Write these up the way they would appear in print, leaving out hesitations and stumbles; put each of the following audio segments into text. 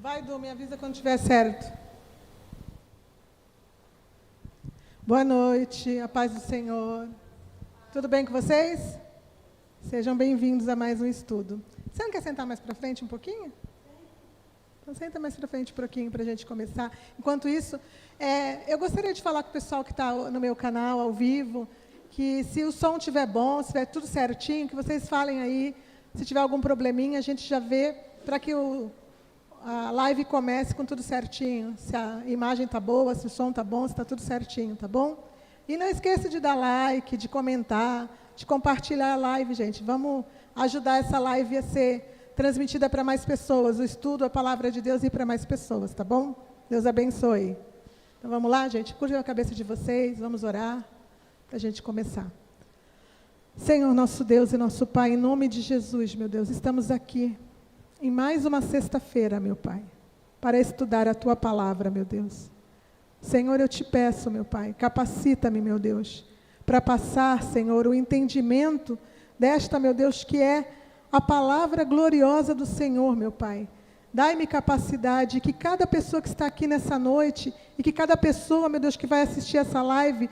Vai, Du, me avisa quando estiver certo. Boa noite, a paz do Senhor. Tudo bem com vocês? Sejam bem-vindos a mais um estudo. Você não quer sentar mais para frente um pouquinho? Então, senta mais para frente um pouquinho para a gente começar. Enquanto isso, eu gostaria de falar com o pessoal que está no meu canal, ao vivo, que se o som estiver bom, se estiver tudo certinho, que vocês falem aí. Se tiver algum probleminha, a gente já vê para que a live comece com tudo certinho. Se a imagem está boa, se o som está bom, se está tudo certinho, tá bom? E não esqueça de dar like, de comentar, de compartilhar a live, gente. Vamos ajudar essa live a ser transmitida para mais pessoas. O estudo, a palavra de Deus ir para mais pessoas, tá bom? Deus abençoe. Então vamos lá, gente. Curvam a cabeça de vocês, vamos orar para a gente começar. Senhor, nosso Deus e nosso Pai, em nome de Jesus, meu Deus, estamos aqui em mais uma sexta-feira, meu Pai, para estudar a Tua palavra, meu Deus. Senhor, eu te peço, meu Pai, capacita-me, meu Deus, para passar, Senhor, o entendimento desta, meu Deus, que é a palavra gloriosa do Senhor, meu Pai. Dai-me capacidade que cada pessoa que está aqui nessa noite e que cada pessoa, meu Deus, que vai assistir essa live,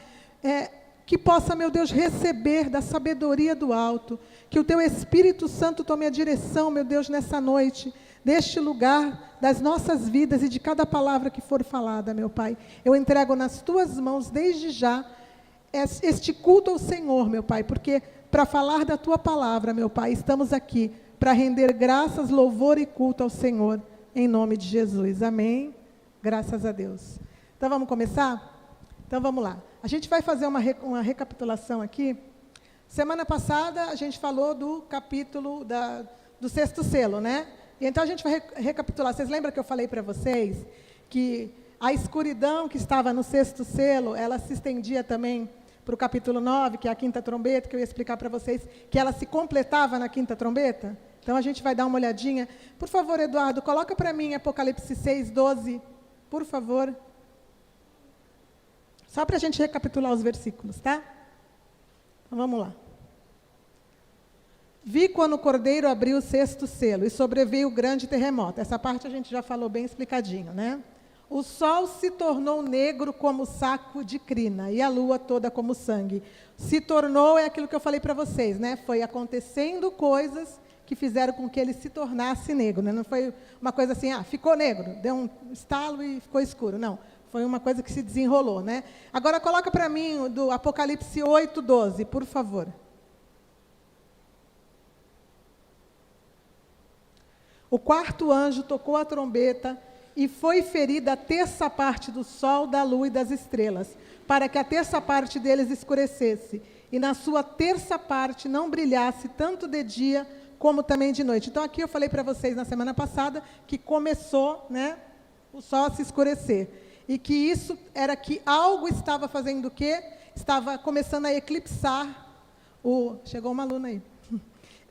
que possa, meu Deus, receber da sabedoria do alto, que o Teu Espírito Santo tome a direção, meu Deus, nessa noite, deste lugar, das nossas vidas e de cada palavra que for falada, meu Pai. Eu entrego nas Tuas mãos, desde já, este culto ao Senhor, meu Pai, porque para falar da Tua palavra, meu Pai, estamos aqui para render graças, louvor e culto ao Senhor, em nome de Jesus. Amém? Graças a Deus. Então, vamos começar? Então, vamos lá. A gente vai fazer uma recapitulação aqui. Semana passada, a gente falou do capítulo do sexto selo, né? E então, a gente vai recapitular. Vocês lembram que eu falei para vocês que a escuridão que estava no sexto selo, ela se estendia também para o capítulo 9, que é a quinta trombeta, que eu ia explicar para vocês, que ela se completava na quinta trombeta? Então, a gente vai dar uma olhadinha. Por favor, Eduardo, coloca para mim Apocalipse 6, 12, por favor. Só para a gente recapitular os versículos, tá? Então, vamos lá. Vi quando o Cordeiro abriu o sexto selo e sobreveio o grande terremoto. Essa parte a gente já falou bem explicadinho, né? O sol se tornou negro como saco de crina e a lua toda como sangue. Se tornou, é aquilo que eu falei para vocês, né? Foi acontecendo coisas que fizeram com que ele se tornasse negro, né? Não foi uma coisa assim, ficou negro, deu um estalo e ficou escuro, não. Foi uma coisa que se desenrolou, né? Agora, coloca para mim do Apocalipse 8, 12, por favor. O quarto anjo tocou a trombeta e foi ferida a terça parte do sol, da lua e das estrelas, para que a terça parte deles escurecesse, e na sua terça parte não brilhasse tanto de dia como também de noite. Então, aqui eu falei para vocês na semana passada que começou, né, o sol a se escurecer. E que isso era que algo estava fazendo o quê? Estava começando a eclipsar Chegou uma aluna aí.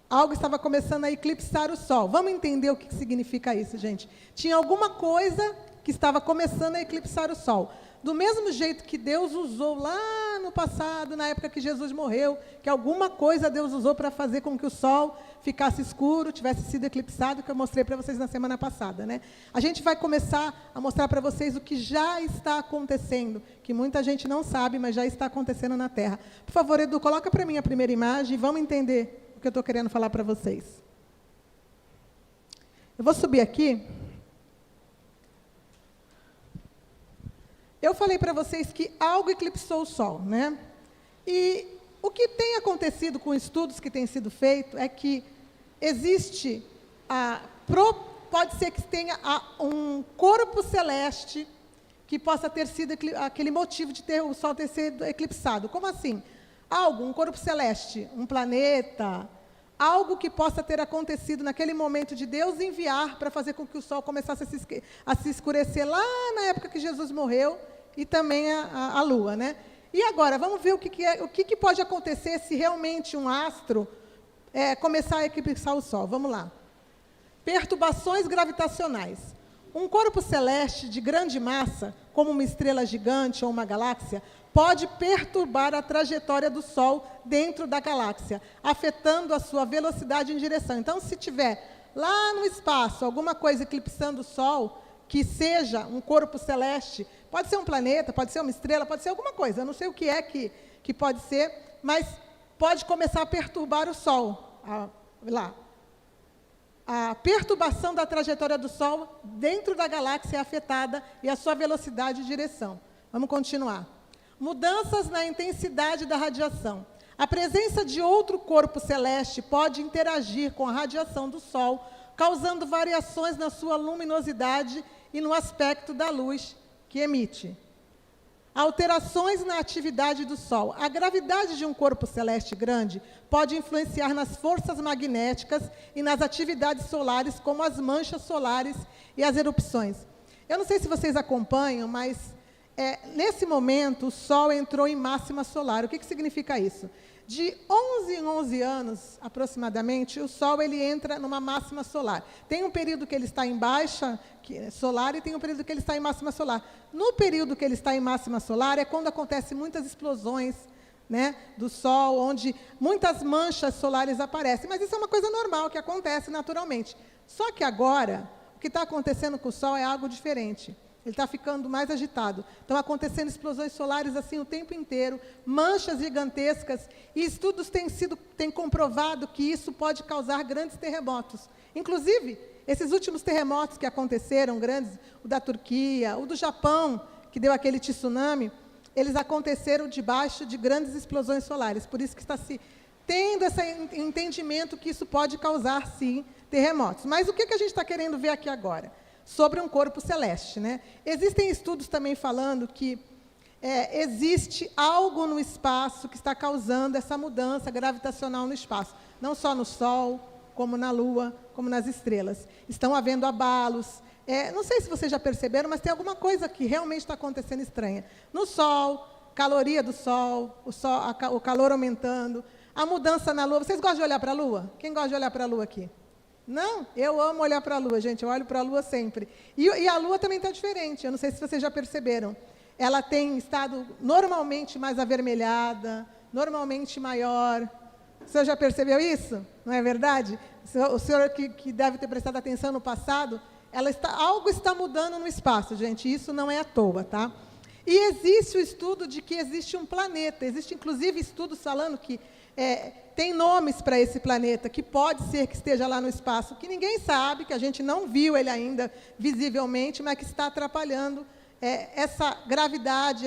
Algo estava começando a eclipsar o sol. Vamos entender o que significa isso, gente. Tinha alguma coisa que estava começando a eclipsar o sol. Do mesmo jeito que Deus usou lá no passado, na época que Jesus morreu, que alguma coisa Deus usou para fazer com que o sol ficasse escuro, tivesse sido eclipsado, que eu mostrei para vocês na semana passada, né? A gente vai começar a mostrar para vocês o que já está acontecendo, que muita gente não sabe, mas já está acontecendo na Terra. Por favor, Edu, coloca para mim a primeira imagem e vamos entender o que eu estou querendo falar para vocês. Eu vou subir aqui. Eu falei para vocês que algo eclipsou o sol, né? E o que tem acontecido com estudos que têm sido feitos é que existe, pode ser que tenha um corpo celeste que possa ter sido aquele motivo de ter o sol ter sido eclipsado. Como assim? Um corpo celeste, um planeta, algo que possa ter acontecido naquele momento de Deus enviar para fazer com que o sol começasse a se escurecer lá na época que Jesus morreu, e também a lua, né? E agora, vamos ver o que pode acontecer se realmente um astro começar a eclipsar o sol. Vamos lá. Perturbações gravitacionais. Um corpo celeste de grande massa, como uma estrela gigante ou uma galáxia, pode perturbar a trajetória do Sol dentro da galáxia, afetando a sua velocidade em direção. Então, se tiver lá no espaço, alguma coisa eclipsando o Sol, que seja um corpo celeste, pode ser um planeta, pode ser uma estrela, pode ser alguma coisa, eu não sei o que é que pode ser, mas pode começar a perturbar o Sol, a perturbação da trajetória do Sol dentro da galáxia é afetada e a sua velocidade e direção. Vamos continuar. Mudanças na intensidade da radiação. A presença de outro corpo celeste pode interagir com a radiação do Sol, causando variações na sua luminosidade e no aspecto da luz que emite. Alterações na atividade do Sol. A gravidade de um corpo celeste grande pode influenciar nas forças magnéticas e nas atividades solares, como as manchas solares e as erupções. Eu não sei se vocês acompanham, mas nesse momento o Sol entrou em máxima solar. O que significa isso? De 11 em 11 anos, aproximadamente, o Sol ele entra numa máxima solar. Tem um período que ele está em baixa solar e tem um período que ele está em máxima solar. No período que ele está em máxima solar é quando acontecem muitas explosões, né, do Sol, onde muitas manchas solares aparecem. Mas isso é uma coisa normal, que acontece naturalmente. Só que agora, o que está acontecendo com o Sol é algo diferente. Ele está ficando mais agitado. Estão acontecendo explosões solares assim o tempo inteiro, manchas gigantescas, e estudos têm comprovado que isso pode causar grandes terremotos. Inclusive, esses últimos terremotos que aconteceram, grandes, o da Turquia, o do Japão, que deu aquele tsunami, eles aconteceram debaixo de grandes explosões solares. Por isso que está se tendo esse entendimento que isso pode causar, sim, terremotos. Mas o que a gente está querendo ver aqui agora? Sobre um corpo celeste, né? Existem estudos também falando que existe algo no espaço que está causando essa mudança gravitacional no espaço. Não só no Sol, como na Lua, como nas estrelas. Estão havendo abalos. Não sei se vocês já perceberam, mas tem alguma coisa que realmente está acontecendo estranha. No Sol, caloria do Sol, o calor aumentando, a mudança na Lua. Vocês gostam de olhar para a Lua? Quem gosta de olhar para a Lua aqui? Não? Eu amo olhar para a Lua, gente. Eu olho para a Lua sempre. E a Lua também está diferente. Eu não sei se vocês já perceberam. Ela tem estado normalmente mais avermelhada, normalmente maior. O senhor já percebeu isso? Não é verdade? O senhor que deve ter prestado atenção no passado, algo está mudando no espaço, gente. Isso não é à toa, tá? E existe o estudo de que existe um planeta. Existe, inclusive, estudos falando que tem nomes para esse planeta, que pode ser que esteja lá no espaço, que ninguém sabe, que a gente não viu ele ainda visivelmente, mas que está atrapalhando essa gravidade,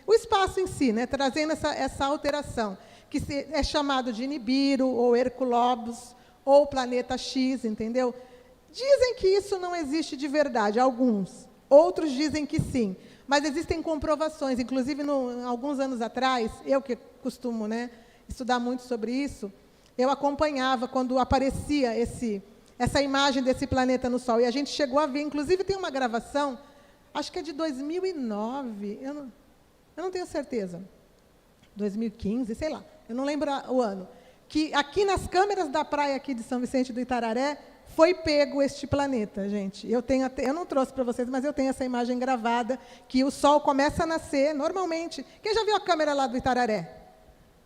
o espaço em si, né, trazendo essa alteração, que é chamado de Nibiru, ou Herculobus, ou planeta X, entendeu? Dizem que isso não existe de verdade, alguns. Outros dizem que sim. Mas existem comprovações. Inclusive, alguns anos atrás, eu que costumo, né, estudar muito sobre isso, eu acompanhava quando aparecia essa imagem desse planeta no Sol. E a gente chegou a ver, inclusive tem uma gravação, acho que é de 2009, eu não tenho certeza, 2015, sei lá, eu não lembro o ano, que aqui nas câmeras da praia aqui de São Vicente do Itararé, foi pego este planeta, gente. Eu não trouxe para vocês, mas eu tenho essa imagem gravada, que o Sol começa a nascer normalmente. Quem já viu a câmera lá do Itararé?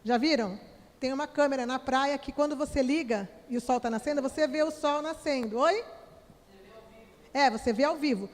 Já viram? Tem uma câmera na praia que, quando você liga e o Sol está nascendo, você vê o Sol nascendo. Oi? Você vê ao vivo. Você vê ao vivo.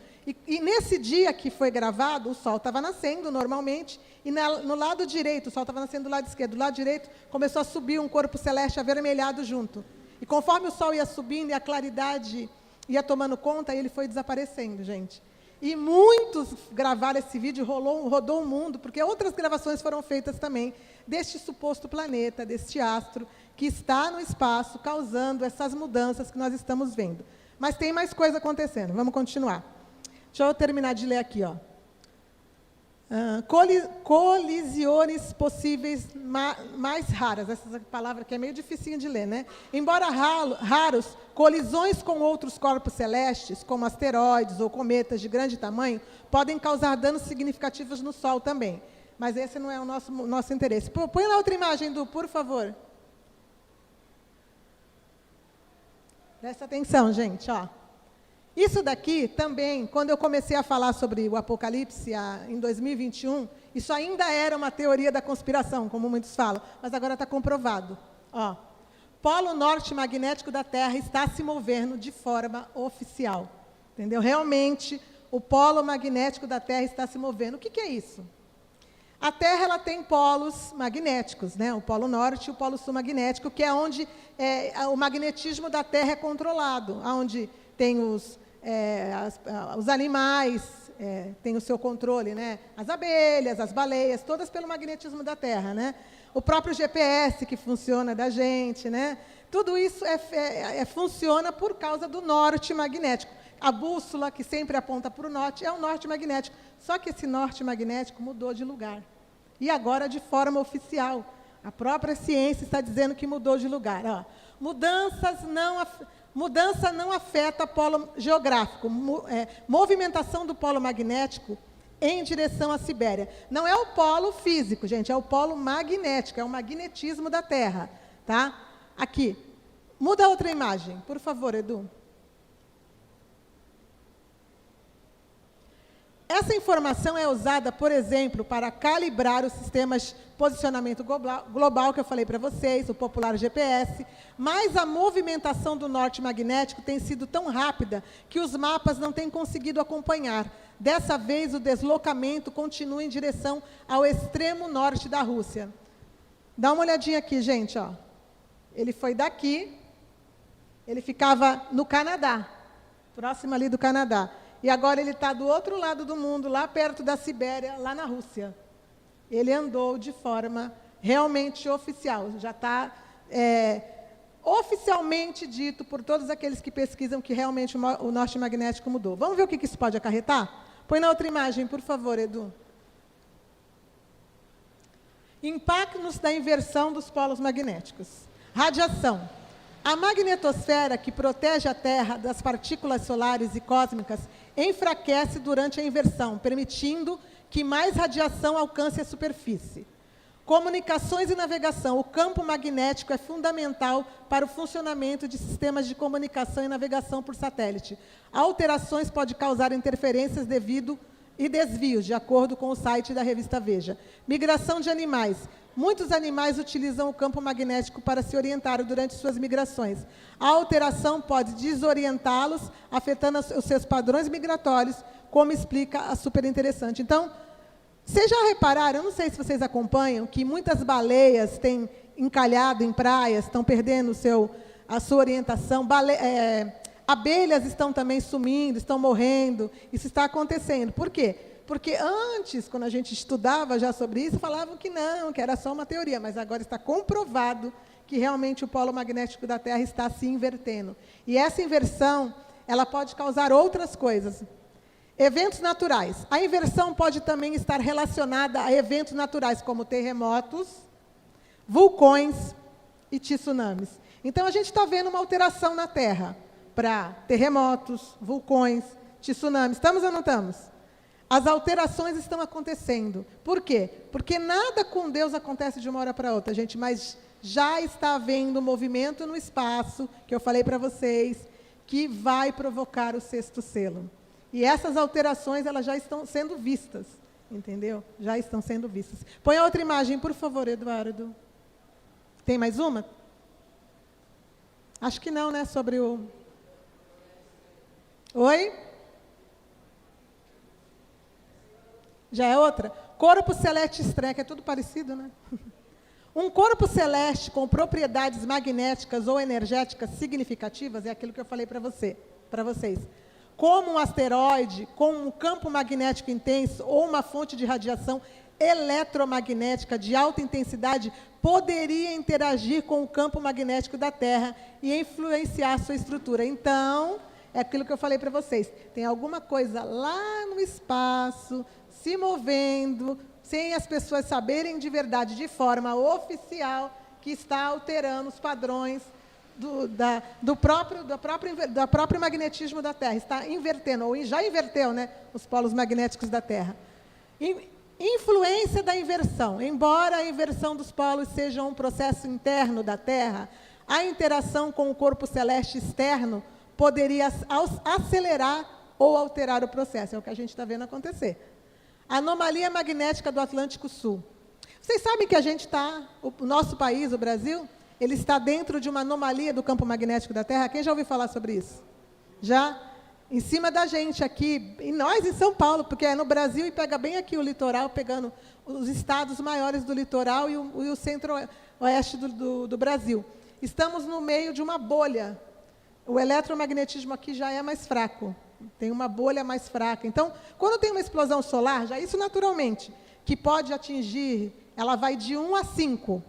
E nesse dia que foi gravado, o Sol estava nascendo normalmente, e no lado direito, o Sol estava nascendo do lado esquerdo, do lado direito começou a subir um corpo celeste avermelhado junto. E conforme o Sol ia subindo e a claridade ia tomando conta, ele foi desaparecendo, gente. E muitos gravaram esse vídeo, rodou o mundo, porque outras gravações foram feitas também deste suposto planeta, deste astro, que está no espaço, causando essas mudanças que nós estamos vendo. Mas tem mais coisa acontecendo. Vamos continuar. Deixa eu terminar de ler aqui, ó. Colisões possíveis mais raras. Essa palavra que é meio dificinho de ler, né? Embora raros, colisões com outros corpos celestes, como asteroides ou cometas de grande tamanho, podem causar danos significativos no Sol também. Mas esse não é o nosso interesse. Põe lá outra imagem, Du, por favor. Presta atenção, gente, ó. Isso daqui também, quando eu comecei a falar sobre o Apocalipse em 2021, isso ainda era uma teoria da conspiração, como muitos falam, mas agora está comprovado. Ó, polo norte magnético da Terra está se movendo de forma oficial. Entendeu? Realmente, o polo magnético da Terra está se movendo. O que é isso? A Terra ela tem polos magnéticos, né? O polo norte e o polo sul magnético, que é onde o magnetismo da Terra é controlado, onde tem os animais, tem o seu controle, né? As abelhas, as baleias, todas pelo magnetismo da Terra, né? O próprio GPS que funciona da gente, né? Tudo isso funciona por causa do norte magnético. A bússola, que sempre aponta para o norte, é o norte magnético. Só que esse norte magnético mudou de lugar. E agora de forma oficial. A própria ciência está dizendo que mudou de lugar. Ó, mudança não afeta polo geográfico. Movimentação do polo magnético em direção à Sibéria. Não é o polo físico, gente, é o polo magnético, é o magnetismo da Terra. Tá? Aqui. Muda a outra imagem, por favor, Edu. Essa informação é usada, por exemplo, para calibrar os sistemas de posicionamento global, que eu falei para vocês, o popular GPS, mas a movimentação do norte magnético tem sido tão rápida que os mapas não têm conseguido acompanhar. Dessa vez, o deslocamento continua em direção ao extremo norte da Rússia. Dá uma olhadinha aqui, gente. Ó. Ele foi daqui, ele ficava no Canadá, próximo ali do Canadá. E agora ele está do outro lado do mundo, lá perto da Sibéria, lá na Rússia. Ele andou de forma realmente oficial. Já está oficialmente dito por todos aqueles que pesquisam que realmente o norte magnético mudou. Vamos ver o que isso pode acarretar? Põe na outra imagem, por favor, Edu. Impactos da inversão dos polos magnéticos. Radiação. A magnetosfera, que protege a Terra das partículas solares e cósmicas, enfraquece durante a inversão, permitindo que mais radiação alcance a superfície. Comunicações e navegação. O campo magnético é fundamental para o funcionamento de sistemas de comunicação e navegação por satélite. Alterações podem causar interferências e desvios, de acordo com o site da revista Veja. Migração de animais. Muitos animais utilizam o campo magnético para se orientar durante suas migrações. A alteração pode desorientá-los, afetando os seus padrões migratórios, como explica a super interessante. Então, vocês já repararam, eu não sei se vocês acompanham, que muitas baleias têm encalhado em praias, estão perdendo a sua orientação, abelhas estão também sumindo, estão morrendo, isso está acontecendo. Por quê? Porque antes, quando a gente estudava já sobre isso, falavam que não, que era só uma teoria, mas agora está comprovado que realmente o polo magnético da Terra está se invertendo. E essa inversão, ela pode causar outras coisas. Eventos naturais. A inversão pode também estar relacionada a eventos naturais, como terremotos, vulcões e tsunamis. Então, a gente está vendo uma alteração na Terra para terremotos, vulcões, tsunamis. Estamos ou não estamos? As alterações estão acontecendo. Por quê? Porque nada com Deus acontece de uma hora para outra, gente, mas já está havendo movimento no espaço, que eu falei para vocês, que vai provocar o sexto selo. E essas alterações, elas já estão sendo vistas, entendeu? Já estão sendo vistas. Põe a outra imagem, por favor, Eduardo. Tem mais uma? Acho que não, né? Sobre o... Oi? Já é outra? Corpo celeste estranho, que é tudo parecido, né? Um corpo celeste com propriedades magnéticas ou energéticas significativas, é aquilo que eu falei para vocês. Como um asteroide, com um campo magnético intenso ou uma fonte de radiação eletromagnética de alta intensidade, poderia interagir com o campo magnético da Terra e influenciar sua estrutura. Então, é aquilo que eu falei para vocês. Tem alguma coisa lá no espaço, se movendo, sem as pessoas saberem de verdade, de forma oficial, que está alterando os padrões do próprio magnetismo da Terra. Está invertendo, ou já inverteu, né, os polos magnéticos da Terra. Influência da inversão. Embora a inversão dos polos seja um processo interno da Terra, a interação com o corpo celeste externo poderia acelerar ou alterar o processo. É o que a gente está vendo acontecer. Anomalia magnética do Atlântico Sul. Vocês sabem que a gente está, o nosso país, o Brasil, ele está dentro de uma anomalia do campo magnético da Terra. Quem já ouviu falar sobre isso? Já? Em cima da gente aqui, e nós em São Paulo, porque é no Brasil e pega bem aqui o litoral, pegando os estados maiores do litoral e o centro-oeste do Brasil. Estamos no meio de uma bolha. O eletromagnetismo aqui já é mais fraco, tem uma bolha mais fraca. Então, quando tem uma explosão solar, já isso naturalmente, que pode atingir, ela vai de 1 a 5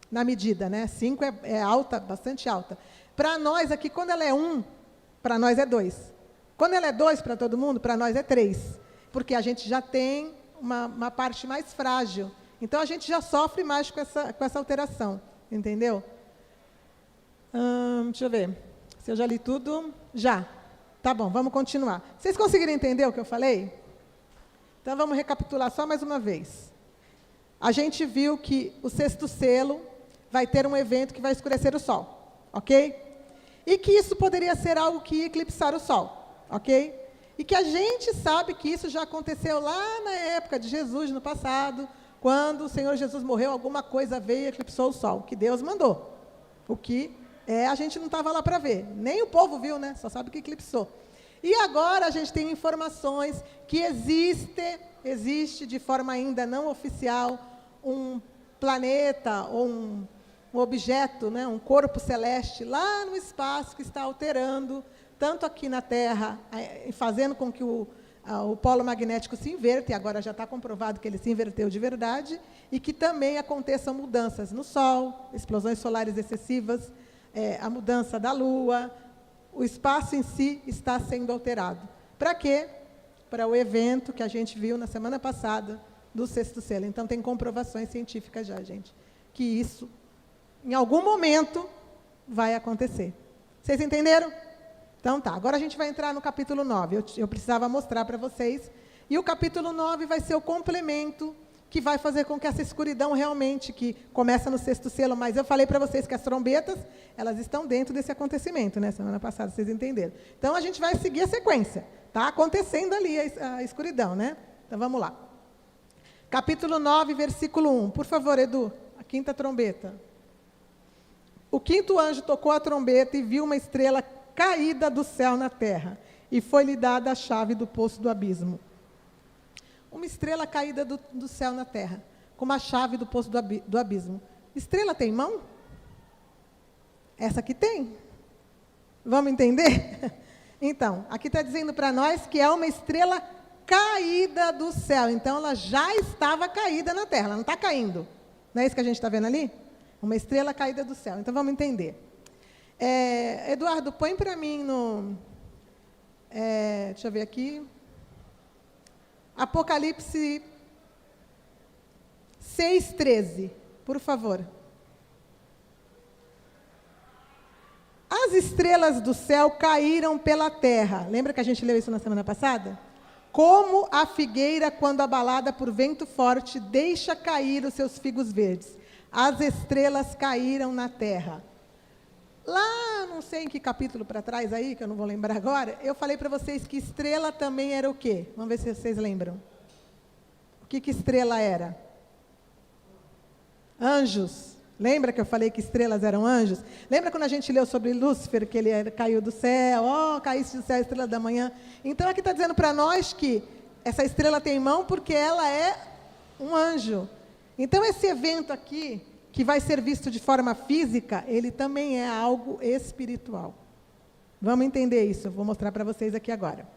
na medida, né? 5 é alta, bastante alta. Para nós aqui, quando ela é 1, para nós é 2. Quando ela é 2 para todo mundo, para nós é 3. Porque a gente já tem uma parte mais frágil. Então, a gente já sofre mais com essa alteração. Entendeu? Deixa eu ver. Se eu já li tudo, já. Tá bom, vamos continuar. Vocês conseguiram entender o que eu falei? Então, vamos recapitular só mais uma vez. A gente viu que o sexto selo vai ter um evento que vai escurecer o Sol, ok? E que isso poderia ser algo que ia eclipsar o Sol, ok? E que a gente sabe que isso já aconteceu lá na época de Jesus, no passado, quando o Senhor Jesus morreu, alguma coisa veio e eclipsou o Sol, que Deus mandou. O que a gente não estava lá para ver. Nem o povo viu, né? Só sabe que eclipsou. E agora a gente tem informações que existe de forma ainda não oficial um planeta ou um objeto, né, um corpo celeste lá no espaço que está alterando, tanto aqui na Terra, fazendo com que o polo magnético se inverta, e agora já está comprovado que ele se inverteu de verdade, e que também aconteçam mudanças no Sol, explosões solares excessivas, a mudança da Lua, o espaço em si está sendo alterado. Para quê? Para o evento que a gente viu na semana passada do sexto selo. Então, tem comprovações científicas já, gente, que isso, em algum momento, vai acontecer. Vocês entenderam? Então, tá. Agora a gente vai entrar no capítulo 9. Eu precisava mostrar para vocês. E o capítulo 9 vai ser o complemento que vai fazer com que essa escuridão realmente, que começa no sexto selo, mas eu falei para vocês que as trombetas, elas estão dentro desse acontecimento, né? Semana passada, vocês entenderam. Então, a gente vai seguir a sequência. Está acontecendo ali a escuridão, né? Então, vamos lá. Capítulo 9, versículo 1. Por favor, Edu, a quinta trombeta. O quinto anjo tocou a trombeta e viu uma estrela caída do céu na terra, e foi-lhe dada a chave do poço do abismo. Uma estrela caída do céu na terra, com uma chave do poço do abismo. Estrela tem mão? Essa aqui tem. Vamos entender? Então, aqui está dizendo para nós que é uma estrela caída do céu. Então, ela já estava caída na terra, ela não está caindo. Não é isso que a gente está vendo ali? Uma estrela caída do céu. Então, vamos entender. Eduardo, põe para mim no... deixa eu ver aqui. Apocalipse 6:13, por favor. As estrelas do céu caíram pela terra. Lembra que a gente leu isso na semana passada? Como a figueira, quando abalada por vento forte, deixa cair os seus figos verdes. As estrelas caíram na terra. Lá, não sei em que capítulo para trás aí, que eu não vou lembrar agora, eu falei para vocês que estrela também era o quê? Vamos ver se vocês lembram. O que estrela era? Anjos. Lembra que eu falei que estrelas eram anjos? Lembra quando a gente leu sobre Lúcifer, que ele caiu do céu, caísse do céu a estrela da manhã? Então, aqui está dizendo para nós que essa estrela tem mão porque ela é um anjo. Então, esse evento aqui, que vai ser visto de forma física, ele também é algo espiritual. Vamos entender isso, eu vou mostrar para vocês aqui agora.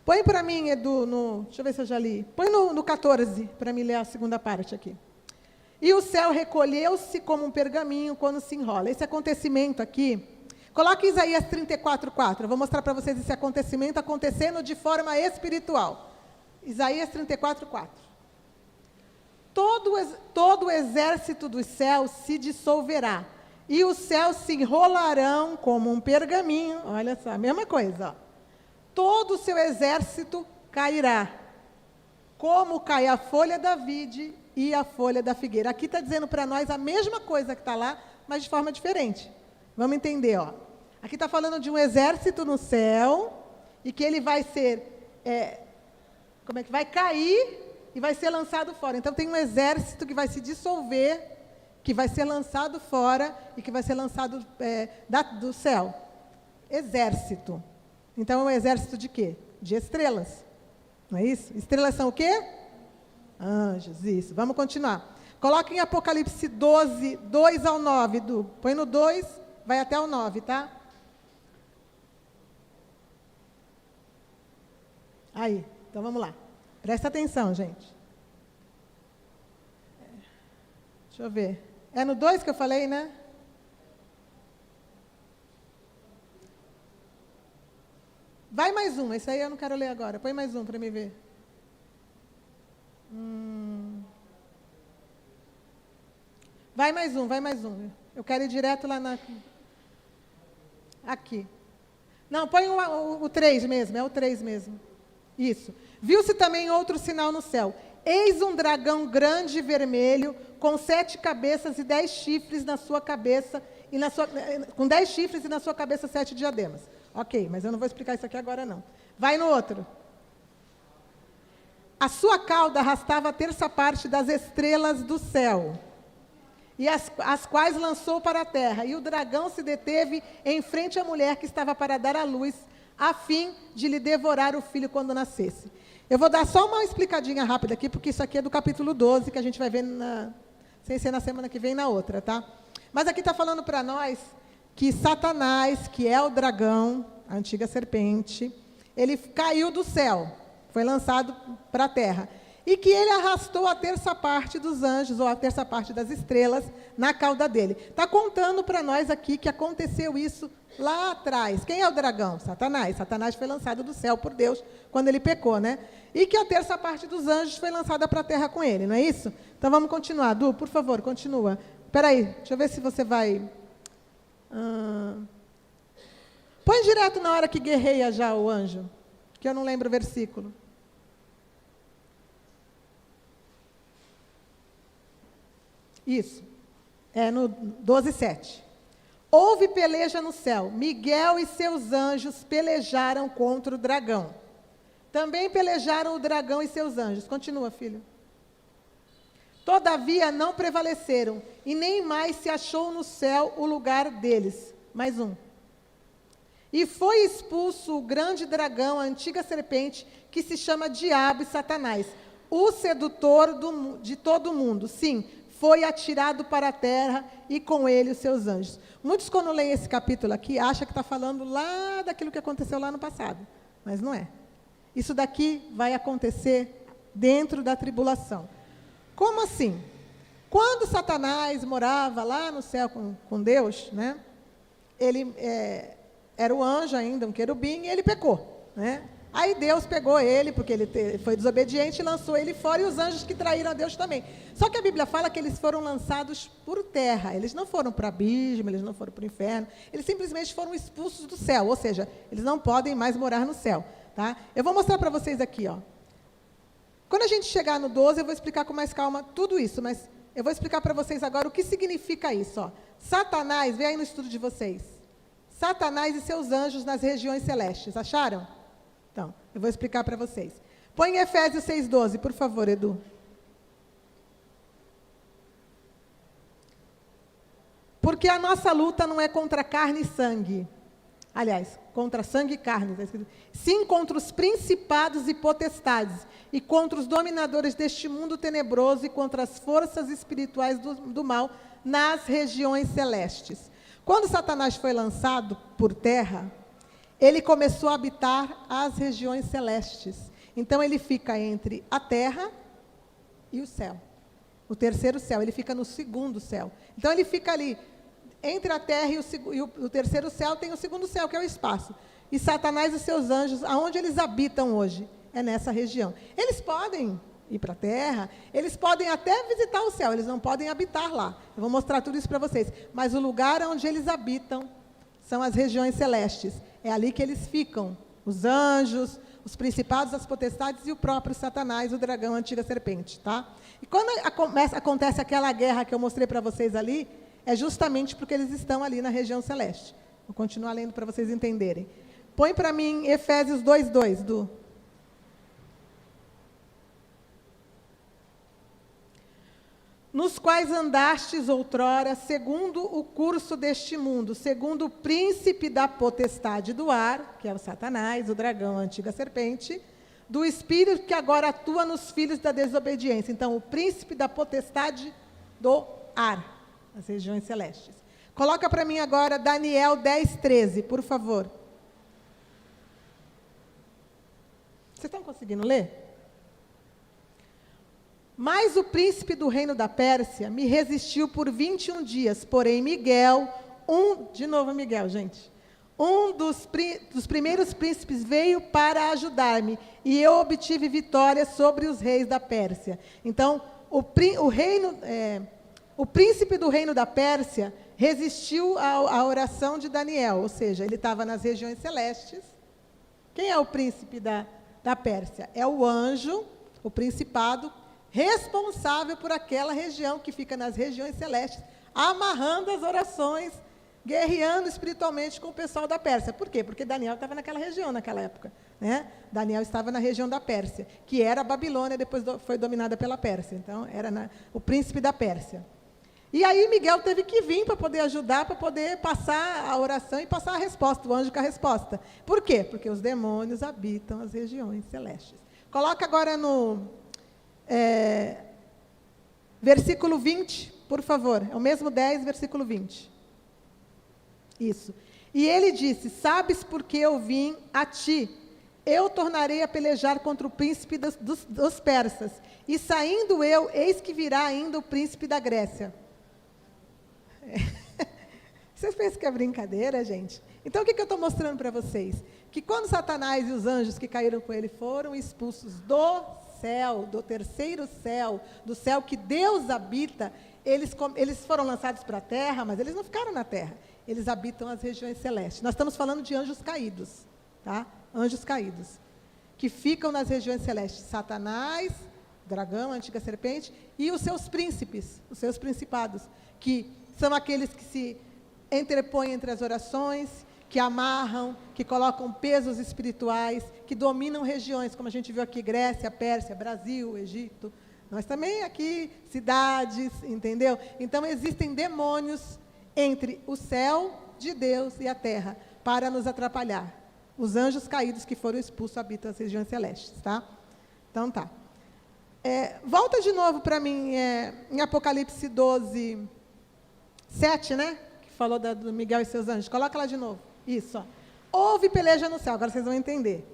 Põe para mim, Edu, deixa eu ver se eu já li. Põe no 14, para mim ler a segunda parte aqui. E o céu recolheu-se como um pergaminho quando se enrola. Esse acontecimento aqui, coloque Isaías 34:4. Eu vou mostrar para vocês esse acontecimento acontecendo de forma espiritual. Isaías 34:4. Todo o exército dos céus se dissolverá, e os céus se enrolarão como um pergaminho. Olha só, a mesma coisa. Ó. Todo o seu exército cairá, como cai a folha da vide e a folha da figueira. Aqui está dizendo para nós a mesma coisa que está lá, mas de forma diferente. Vamos entender. Ó. Aqui está falando de um exército no céu, e que ele vai ser, vai cair, e vai ser lançado fora. Então, tem um exército que vai se dissolver, que vai ser lançado fora e que vai ser lançado do céu? Exército. Então, é um exército de quê? De estrelas. Não é isso? Estrelas são o quê? Anjos, isso. Vamos continuar. Coloca em Apocalipse 12, 2 ao 9, Du. Põe no 2, vai até o 9, tá? Aí, então vamos lá. Presta atenção, gente. Deixa eu ver. É no 2 que eu falei, né? Vai mais um, esse aí eu não quero ler agora. Põe mais um para me ver. Vai mais um, vai mais um. Eu quero ir direto lá na... Aqui. Não, põe o 3 mesmo, é o 3 mesmo. Isso. Viu-se também outro sinal no céu. Eis um dragão grande e vermelho, com 7 cabeças e 10 chifres na sua cabeça, com 10 chifres e na sua cabeça 7 diademas. Ok, mas eu não vou explicar isso aqui agora, não. Vai no outro. A sua cauda arrastava a terça parte das estrelas do céu, e as quais lançou para a terra. E o dragão se deteve em frente à mulher que estava para dar à luz, a fim de lhe devorar o filho quando nascesse. Eu vou dar só uma explicadinha rápida aqui, porque isso aqui é do capítulo 12, que a gente vai ver, sem ser na semana que vem, na outra, tá? Mas aqui está falando para nós que Satanás, que é o dragão, a antiga serpente, ele caiu do céu, foi lançado para a terra. E que ele arrastou a terça parte dos anjos, ou a terça parte das estrelas, na cauda dele. Está contando para nós aqui que aconteceu isso lá atrás. Quem é o dragão? Satanás. Satanás foi lançado do céu por Deus quando ele pecou, né? E que a terça parte dos anjos foi lançada para a terra com ele, não é isso? Então vamos continuar. Du, por favor, continua. Espera aí, deixa eu ver se você vai... Põe direto na hora que guerreia já o anjo, que eu não lembro o versículo. Isso, é no 12:7. Houve peleja no céu. Miguel e seus anjos pelejaram contra o dragão. Também pelejaram o dragão e seus anjos. Continua, filho. Todavia não prevaleceram, e nem mais se achou no céu o lugar deles. Mais um. E foi expulso o grande dragão, a antiga serpente, que se chama Diabo e Satanás, o sedutor de todo o mundo. Sim, foi atirado para a terra e com ele os seus anjos. Muitos, quando leem esse capítulo aqui, acham que está falando lá daquilo que aconteceu lá no passado. Mas não é. Isso daqui vai acontecer dentro da tribulação. Como assim? Quando Satanás morava lá no céu com Deus, né, ele era o anjo ainda, um querubim, e ele pecou, né? Aí Deus pegou ele, porque ele foi desobediente, e lançou ele fora, e os anjos que traíram a Deus também. Só que a Bíblia fala que eles foram lançados por terra, eles não foram para o abismo, eles não foram para o inferno, eles simplesmente foram expulsos do céu, ou seja, eles não podem mais morar no céu. Tá? Eu vou mostrar para vocês aqui, ó. Quando a gente chegar no 12, eu vou explicar com mais calma tudo isso, mas eu vou explicar para vocês agora o que significa isso. Ó. Satanás, vê aí no estudo de vocês. Satanás e seus anjos nas regiões celestes, acharam? Então, eu vou explicar para vocês. Põe em Efésios 6:12, por favor, Edu. Porque a nossa luta não é contra carne e sangue. Aliás, contra sangue e carne, sim contra os principados e potestades, e contra os dominadores deste mundo tenebroso, e contra as forças espirituais do mal nas regiões celestes. Quando Satanás foi lançado por terra, ele começou a habitar as regiões celestes. Então, ele fica entre a terra e o céu. O terceiro céu, ele fica no segundo céu. Então, ele fica ali. Entre a terra e o terceiro céu tem o segundo céu, que é o espaço. E Satanás e seus anjos, aonde eles habitam hoje? É nessa região. Eles podem ir para a terra, eles podem até visitar o céu, eles não podem habitar lá. Eu vou mostrar tudo isso para vocês. Mas o lugar onde eles habitam são as regiões celestes. É ali que eles ficam. Os anjos, os principados, as potestades e o próprio Satanás, o dragão, a antiga serpente. Tá? E quando acontece aquela guerra que eu mostrei para vocês ali, é justamente porque eles estão ali na região celeste. Vou continuar lendo para vocês entenderem. Põe para mim Efésios 2:2, Du. nos quais andastes outrora, segundo o curso deste mundo, segundo o príncipe da potestade do ar, que é o Satanás, o dragão, a antiga serpente, do espírito que agora atua nos filhos da desobediência. Então, o príncipe da potestade do ar, as regiões celestes. Coloca para mim agora Daniel 10:13, por favor. Vocês estão conseguindo ler? Mas o príncipe do reino da Pérsia me resistiu por 21 dias, porém Miguel, de novo Miguel, gente, dos primeiros príncipes veio para ajudar-me, e eu obtive vitória sobre os reis da Pérsia. Então, o príncipe do reino da Pérsia resistiu à oração de Daniel, ou seja, ele estava nas regiões celestes. Quem é o príncipe da Pérsia? É o anjo, o principado, responsável por aquela região que fica nas regiões celestes, amarrando as orações, guerreando espiritualmente com o pessoal da Pérsia. Por quê? Porque Daniel estava naquela região naquela época, né? Daniel estava na região da Pérsia, que era a Babilônia, depois foi dominada pela Pérsia. Então, era o príncipe da Pérsia. E aí Miguel teve que vir para poder ajudar, para poder passar a oração e passar a resposta, o anjo com a resposta. Por quê? Porque os demônios habitam as regiões celestes. Coloca agora no versículo 20, por favor. É o mesmo 10, versículo 20. Isso. E ele disse: sabes por que eu vim a ti? Eu tornarei a pelejar contra o príncipe dos persas. E saindo eu, eis que virá ainda o príncipe da Grécia. Vocês pensam que é brincadeira, gente? Então, o que eu estou mostrando para vocês? Que quando Satanás e os anjos que caíram com ele foram expulsos do céu, do terceiro céu, do céu que Deus habita, eles foram lançados para a terra, mas eles não ficaram na terra. Eles habitam as regiões celestes. Nós estamos falando de anjos caídos, tá? Anjos caídos, que ficam nas regiões celestes. Satanás, dragão, a antiga serpente, e os seus príncipes, os seus principados, que são aqueles que se interpõem entre as orações, que amarram, que colocam pesos espirituais, que dominam regiões, como a gente viu aqui, Grécia, Pérsia, Brasil, Egito. Nós também aqui, cidades, entendeu? Então, existem demônios entre o céu de Deus e a terra, para nos atrapalhar. Os anjos caídos que foram expulsos habitam as regiões celestes, tá? Então, tá. Volta de novo para mim, em Apocalipse 12, 7, né? Que falou do Miguel e seus anjos. Coloca lá de novo. Isso, ó. Houve peleja no céu, agora vocês vão entender.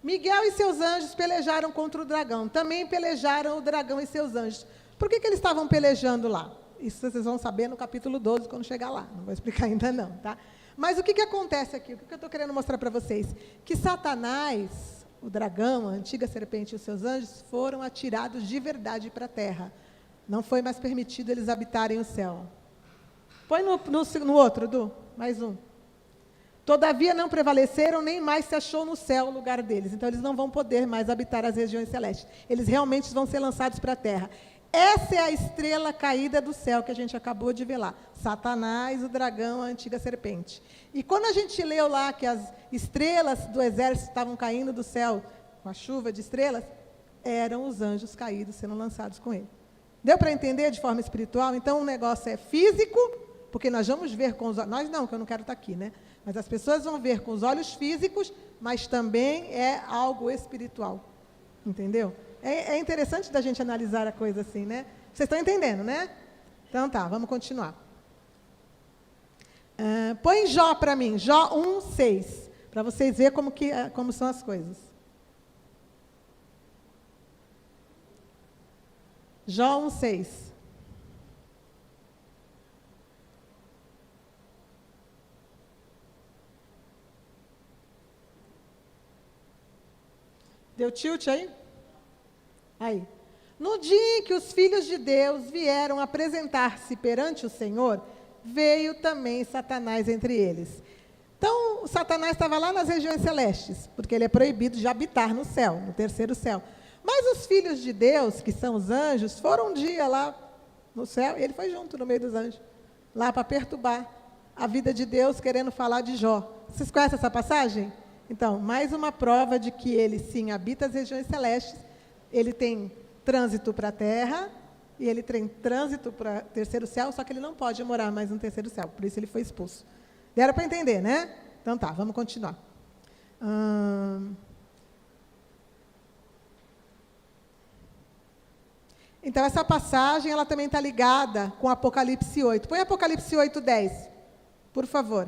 Miguel e seus anjos pelejaram contra o dragão. Também pelejaram o dragão e seus anjos. Por que eles estavam pelejando lá? Isso vocês vão saber no capítulo 12, quando chegar lá. Não vou explicar ainda não, tá? Mas o que acontece aqui? O que eu estou querendo mostrar para vocês? Que Satanás, o dragão, a antiga serpente e os seus anjos foram atirados de verdade para a terra. Não foi mais permitido eles habitarem o céu. Põe no outro, Du, mais um. Todavia não prevaleceram, nem mais se achou no céu o lugar deles. Então, eles não vão poder mais habitar as regiões celestes. Eles realmente vão ser lançados para a terra. Essa é a estrela caída do céu que a gente acabou de ver lá. Satanás, o dragão, a antiga serpente. E quando a gente leu lá que as estrelas do exército estavam caindo do céu, com a chuva de estrelas, eram os anjos caídos sendo lançados com ele. Deu para entender de forma espiritual? Então, o negócio é físico, porque nós vamos ver com os olhos... Nós não, que eu não quero estar aqui, né? Mas as pessoas vão ver com os olhos físicos, mas também é algo espiritual. Entendeu? É interessante da gente analisar a coisa assim, né? Vocês estão entendendo, né? Então tá, vamos continuar. Põe Jó para mim, Jó 1:6, para vocês verem como são as coisas. Jó 1:6. Deu tilt aí? Aí. No dia em que os filhos de Deus vieram apresentar-se perante o Senhor, veio também Satanás entre eles. Então, o Satanás estava lá nas regiões celestes, porque ele é proibido de habitar no céu, no terceiro céu. Mas os filhos de Deus, que são os anjos, foram um dia lá no céu, e ele foi junto no meio dos anjos, lá para perturbar a vida de Deus, querendo falar de Jó. Vocês conhecem essa passagem? Então, mais uma prova de que ele, sim, habita as regiões celestes. Ele tem trânsito para a terra, e ele tem trânsito para terceiro céu, só que ele não pode morar mais no terceiro céu, por isso ele foi expulso. Deram para entender, né? Então tá, vamos continuar. Então, essa passagem, ela também está ligada com Apocalipse 8. Põe Apocalipse 8, 10, por favor.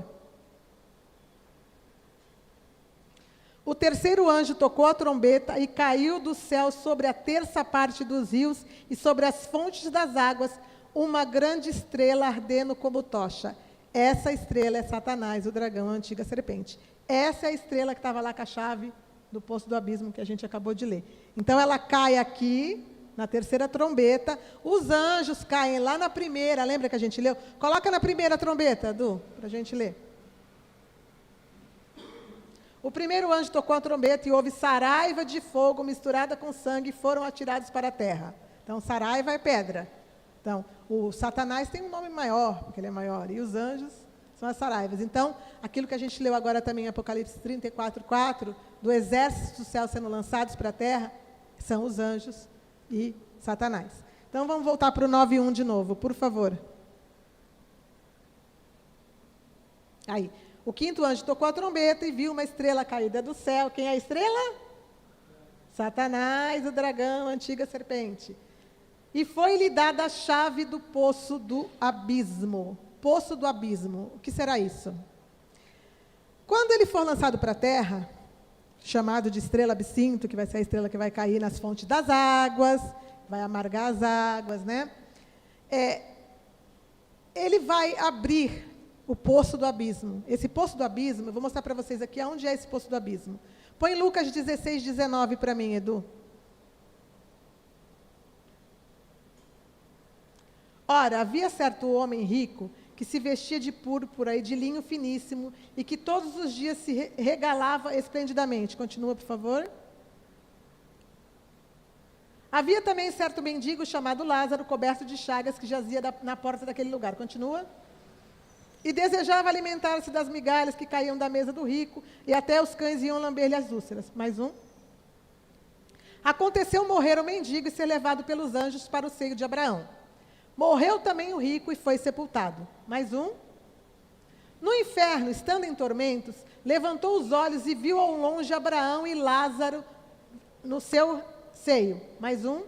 O terceiro anjo tocou a trombeta e caiu do céu sobre a terça parte dos rios e sobre as fontes das águas uma grande estrela ardendo como tocha. Essa estrela é Satanás, o dragão, a antiga serpente. Essa é a estrela que estava lá com a chave do poço do abismo que a gente acabou de ler. Então, ela cai aqui, na terceira trombeta, os anjos caem lá na primeira, lembra que a gente leu? Coloca na primeira trombeta, Edu, para a gente ler. O primeiro anjo tocou a trombeta e houve saraiva de fogo misturada com sangue e foram atirados para a terra. Então, saraiva é pedra. Então, o Satanás tem um nome maior, porque ele é maior, e os anjos são as saraivas. Então, aquilo que a gente leu agora também em Apocalipse 34, 4, do exército do céu sendo lançados para a terra, são os anjos e Satanás. Então, vamos voltar para o 9:1 de novo, por favor. Aí, o quinto anjo tocou a trombeta e viu uma estrela caída do céu. Quem é a estrela? Satanás, o dragão, a antiga serpente. E foi-lhe dada a chave do poço do abismo. Poço do abismo. O que será isso? Quando ele for lançado para a terra, chamado de estrela absinto, que vai ser a estrela que vai cair nas fontes das águas, vai amargar as águas, né? Ele vai abrir o poço do abismo. Esse poço do abismo, eu vou mostrar para vocês aqui aonde é esse poço do abismo. Põe Lucas 16, 19 para mim, Edu. Ora, havia certo homem rico que se vestia de púrpura e de linho finíssimo e que todos os dias se regalava esplendidamente. Continua, por favor. Havia também certo mendigo chamado Lázaro, coberto de chagas, que jazia na porta daquele lugar. Continua. E desejava alimentar-se das migalhas que caíam da mesa do rico, e até os cães iam lamber-lhe as úlceras. Mais um. Aconteceu morrer o mendigo e ser levado pelos anjos para o seio de Abraão. Morreu também o rico e foi sepultado. Mais um. No inferno, estando em tormentos, levantou os olhos e viu ao longe Abraão e Lázaro no seu seio. Mais um.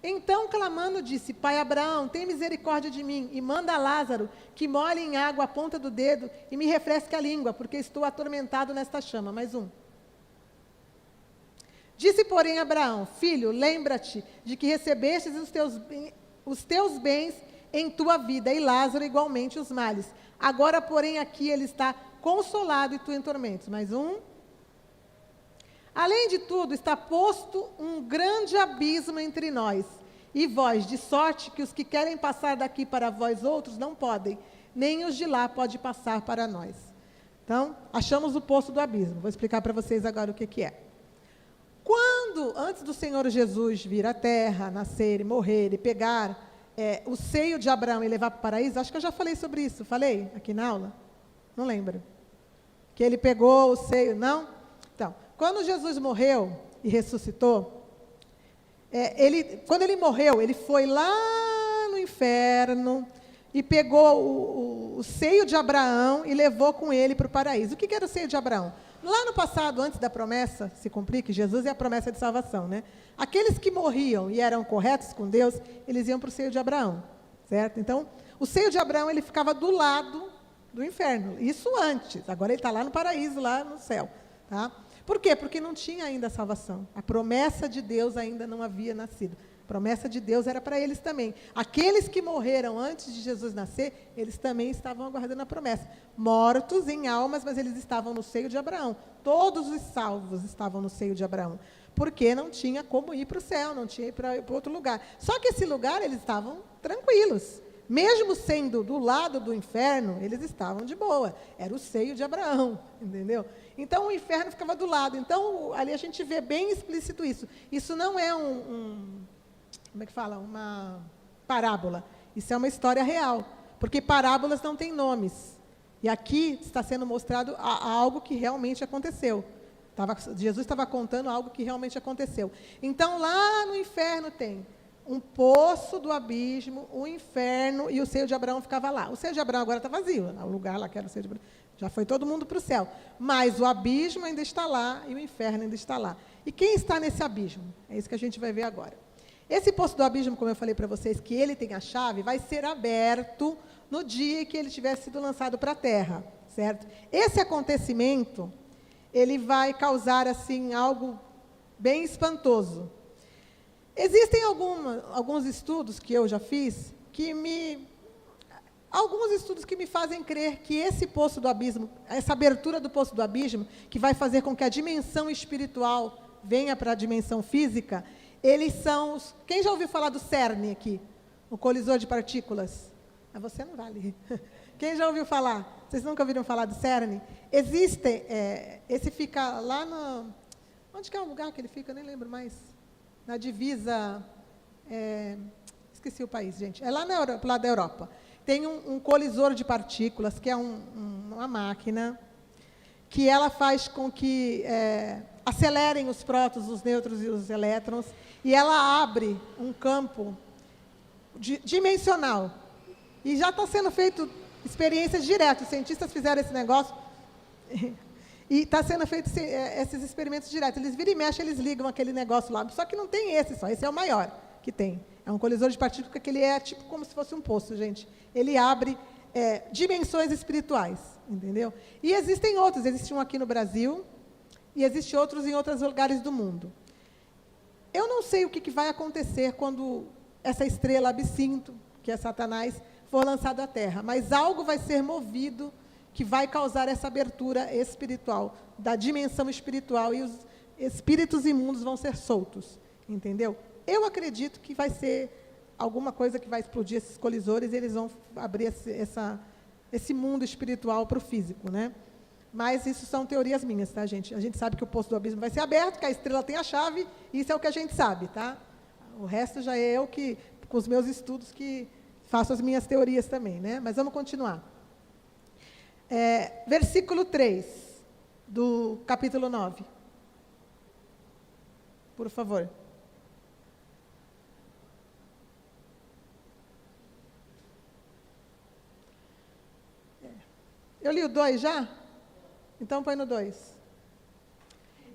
Então, clamando, disse: Pai Abraão, tem misericórdia de mim e manda Lázaro que molhe em água a ponta do dedo e me refresque a língua, porque estou atormentado nesta chama. Mais um. Disse, porém, Abraão: Filho, lembra-te de que recebestes os teus bens em tua vida, e Lázaro igualmente os males. Agora, porém, aqui ele está consolado e tu em tormentos. Mais um. Além de tudo, está posto um grande abismo entre nós e vós, de sorte que os que querem passar daqui para vós outros não podem, nem os de lá podem passar para nós. Então, achamos o poço do abismo. Vou explicar para vocês agora o que é. Antes do Senhor Jesus vir à terra, nascer e morrer e pegar o seio de Abraão e levar para o paraíso, acho que eu já falei sobre isso, falei aqui na aula? Não lembro. Que ele pegou o seio, não? Então, quando Jesus morreu e ressuscitou, quando ele morreu, ele foi lá no inferno e pegou o seio de Abraão e levou com ele para o paraíso. O que era o seio de Abraão? Lá no passado, antes da promessa se cumprir, que Jesus é a promessa de salvação, né? Aqueles que morriam e eram corretos com Deus, eles iam para o seio de Abraão, certo? Então, o seio de Abraão, ele ficava do lado do inferno. Isso antes. Agora ele está lá no paraíso, lá no céu, tá? Por quê? Porque não tinha ainda a salvação. A promessa de Deus ainda não havia nascido. A promessa de Deus era para eles também. Aqueles que morreram antes de Jesus nascer, eles também estavam aguardando a promessa. Mortos em almas, mas eles estavam no seio de Abraão. Todos os salvos estavam no seio de Abraão. Porque não tinha como ir para o céu, não tinha ir para outro lugar. Só que esse lugar, eles estavam tranquilos. Mesmo sendo do lado do inferno, eles estavam de boa. Era o seio de Abraão, entendeu? Então, o inferno ficava do lado. Então, ali a gente vê bem explícito isso. Isso não é como é que fala? Uma parábola. Isso é uma história real. Porque parábolas não têm nomes. E aqui está sendo mostrado algo que realmente aconteceu. Jesus estava contando algo que realmente aconteceu. Então, lá no inferno tem um poço do abismo, o inferno, e o seio de Abraão ficava lá. O seio de Abraão agora está vazio, o lugar lá que era o seio de Abraão, já foi todo mundo para o céu. Mas o abismo ainda está lá e o inferno ainda está lá. E quem está nesse abismo? É isso que a gente vai ver agora. Esse poço do abismo, como eu falei para vocês, que ele tem a chave, vai ser aberto no dia que ele tiver sido lançado para a terra, certo? Esse acontecimento, ele vai causar, assim, algo bem espantoso. Existem alguns estudos que eu já fiz, alguns estudos que me fazem crer que esse poço do abismo, essa abertura do poço do abismo, que vai fazer com que a dimensão espiritual venha para a dimensão física, eles são quem já ouviu falar do CERN aqui? O colisor de partículas? Você não vale. Quem já ouviu falar? Vocês nunca ouviram falar do CERN? Existe, esse fica lá no... Onde que é o lugar que ele fica? Eu nem lembro mais. Na divisa... esqueci o país, gente. É lá na Europa, lá da Europa. Tem um colisor de partículas, que é uma máquina, que ela faz com que acelerem os prótons, os nêutrons e os elétrons, e ela abre um campo dimensional. E já está sendo feito experiências diretas. Os cientistas fizeram esse negócio e está sendo feito esses experimentos diretos. Eles viram e mexem, eles ligam aquele negócio lá. Só que não tem esse só, esse é o maior que tem. É um colisor de partículas que ele é tipo como se fosse um poço, gente. Ele abre dimensões espirituais, entendeu? E existem outros. Existe um aqui no Brasil e existe outros em outros lugares do mundo. Eu não sei o que vai acontecer quando essa estrela absinto, que é Satanás, for lançado à Terra, mas algo vai ser movido que vai causar essa abertura espiritual, da dimensão espiritual, e os espíritos imundos vão ser soltos, entendeu? Eu acredito que vai ser alguma coisa que vai explodir esses colisores e eles vão abrir esse mundo espiritual para o físico, né? Mas isso são teorias minhas, tá, gente? A gente sabe que o poço do abismo vai ser aberto, que a estrela tem a chave, isso é o que a gente sabe, tá? O resto já é eu que, com os meus estudos, que faço as minhas teorias também, né? Mas vamos continuar. Versículo 3, do capítulo 9. Por favor. Eu li o 2 já? Então põe no 2.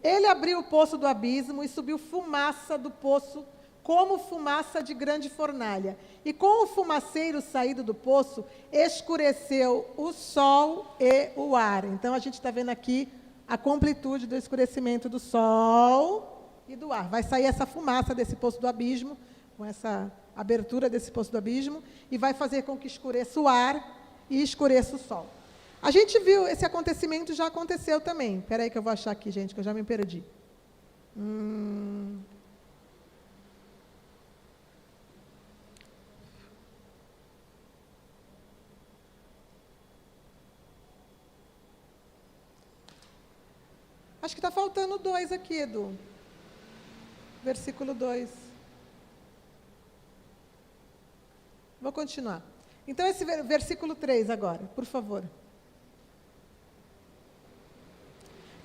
Ele abriu o poço do abismo e subiu fumaça do poço, como fumaça de grande fornalha. E com o fumaceiro saído do poço, escureceu o sol e o ar. Então, a gente está vendo aqui a completude do escurecimento do sol e do ar. Vai sair essa fumaça desse poço do abismo, com essa abertura desse poço do abismo, e vai fazer com que escureça o ar e escureça o sol. A gente viu, esse acontecimento já aconteceu também. Espera aí que eu vou achar aqui, gente, que eu já me perdi. Acho que está faltando 2 aqui, Edu. Versículo 2. Vou continuar. Então, esse versículo 3 agora, por favor.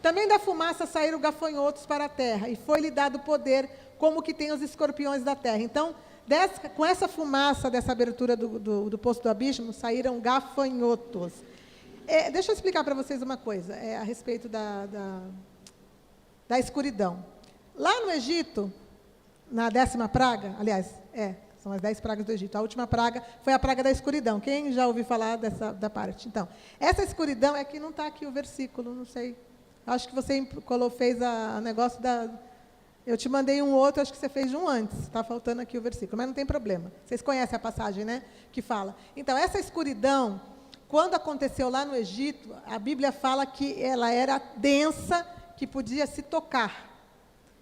Também da fumaça saíram gafanhotos para a terra, e foi-lhe dado poder como que tem os escorpiões da terra. Então, com essa fumaça, dessa abertura do poço do abismo, saíram gafanhotos. Deixa eu explicar para vocês uma coisa, a respeito da escuridão. Lá no Egito, na 10ª praga, aliás, são as 10 pragas do Egito, a última praga foi a praga da escuridão. Quem já ouviu falar da parte? Então, essa escuridão é que não está aqui o versículo, não sei. Acho que você fez o negócio da... Eu te mandei um outro, acho que você fez um antes. Está faltando aqui o versículo, mas não tem problema. Vocês conhecem a passagem, né? Que fala. Então, essa escuridão, quando aconteceu lá no Egito, a Bíblia fala que ela era densa, que podia se tocar.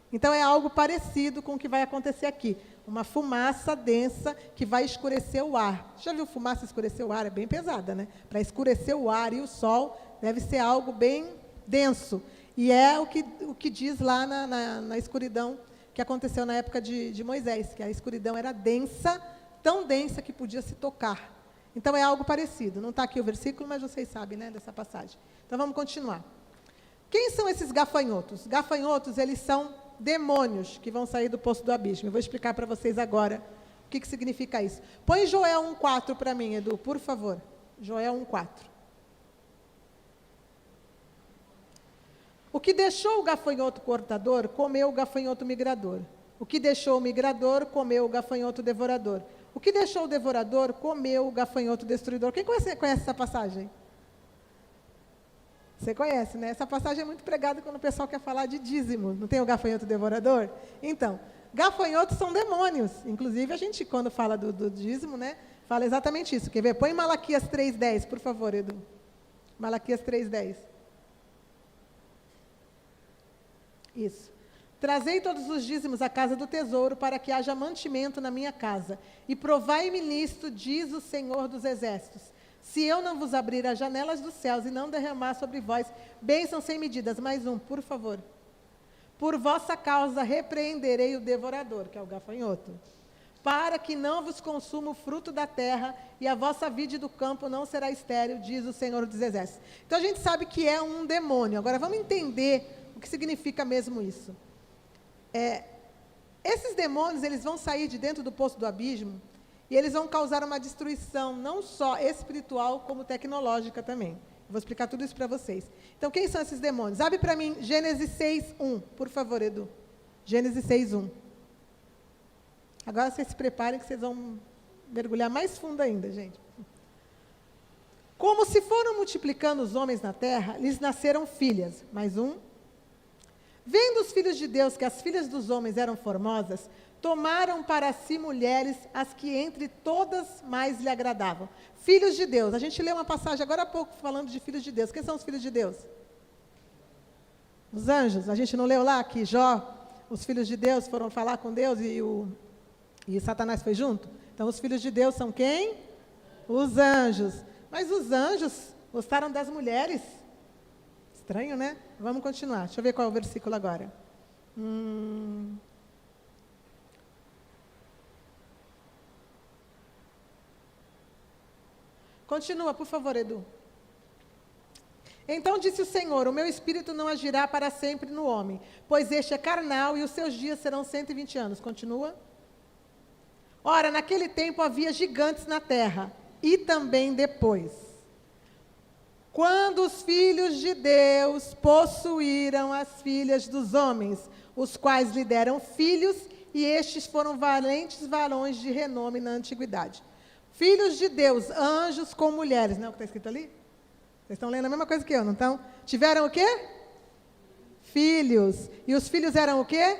Então, é algo parecido com o que vai acontecer aqui. Uma fumaça densa que vai escurecer o ar. Já viu fumaça escurecer o ar? É bem pesada, né? Para escurecer o ar e o sol, deve ser algo bem denso. E é o que diz lá na escuridão que aconteceu na época de Moisés, que a escuridão era densa, tão densa que podia se tocar. Então, é algo parecido. Não está aqui o versículo, mas vocês sabem, né, dessa passagem. Então, vamos continuar. Quem são esses gafanhotos? Gafanhotos, eles são demônios que vão sair do poço do abismo. Eu vou explicar para vocês agora o que significa isso. Põe Joel 1,4 para mim, Edu, por favor. Joel 1,4. O que deixou o gafanhoto cortador, comeu o gafanhoto migrador. O que deixou o migrador, comeu o gafanhoto devorador. O que deixou o devorador, comeu o gafanhoto destruidor. Quem conhece essa passagem? Você conhece, né? Essa passagem é muito pregada quando o pessoal quer falar de dízimo. Não tem o gafanhoto devorador? Então, gafanhotos são demônios. Inclusive, a gente, quando fala do dízimo, né, fala exatamente isso. Quer ver? Põe Malaquias 3,10, por favor, Edu. Malaquias 3,10. Isso. Trazei todos os dízimos à casa do tesouro, para que haja mantimento na minha casa. E provai-me nisto, diz o Senhor dos Exércitos. Se eu não vos abrir as janelas dos céus e não derramar sobre vós bênção sem medidas. Mais um, por favor. Por vossa causa repreenderei o devorador, que é o gafanhoto, para que não vos consuma o fruto da terra, e a vossa vide do campo não será estéril, diz o Senhor dos Exércitos. Então a gente sabe que é um demônio. Agora vamos entender o que significa mesmo isso. Esses demônios, eles vão sair de dentro do poço do abismo, e eles vão causar uma destruição, não só espiritual, como tecnológica também. Vou explicar tudo isso para vocês. Então, quem são esses demônios? Abre para mim Gênesis 6:1, por favor, Edu. Gênesis 6:1. Agora vocês se preparem que vocês vão mergulhar mais fundo ainda, gente. Como se foram multiplicando os homens na terra, lhes nasceram filhas. Mais um. Vendo os filhos de Deus que as filhas dos homens eram formosas, tomaram para si mulheres, as que entre todas mais lhe agradavam. Filhos de Deus. A gente leu uma passagem agora há pouco falando de filhos de Deus. Quem são os filhos de Deus? Os anjos. A gente não leu lá que Jó, os filhos de Deus foram falar com Deus e Satanás foi junto? Então, os filhos de Deus são quem? Os anjos. Mas os anjos gostaram das mulheres. Estranho, né? Vamos continuar. Deixa eu ver qual é o versículo agora. Continua, por favor, Edu. Então disse o Senhor, o meu espírito não agirá para sempre no homem, pois este é carnal e os seus dias serão 120 anos. Continua. Ora, naquele tempo havia gigantes na terra, e também depois. Quando os filhos de Deus possuíram as filhas dos homens, os quais lhe deram filhos, e estes foram valentes varões de renome na antiguidade. Filhos de Deus, anjos com mulheres, não é o que está escrito ali? Vocês estão lendo a mesma coisa que eu, não estão? Tiveram o quê? Filhos. E os filhos eram o quê?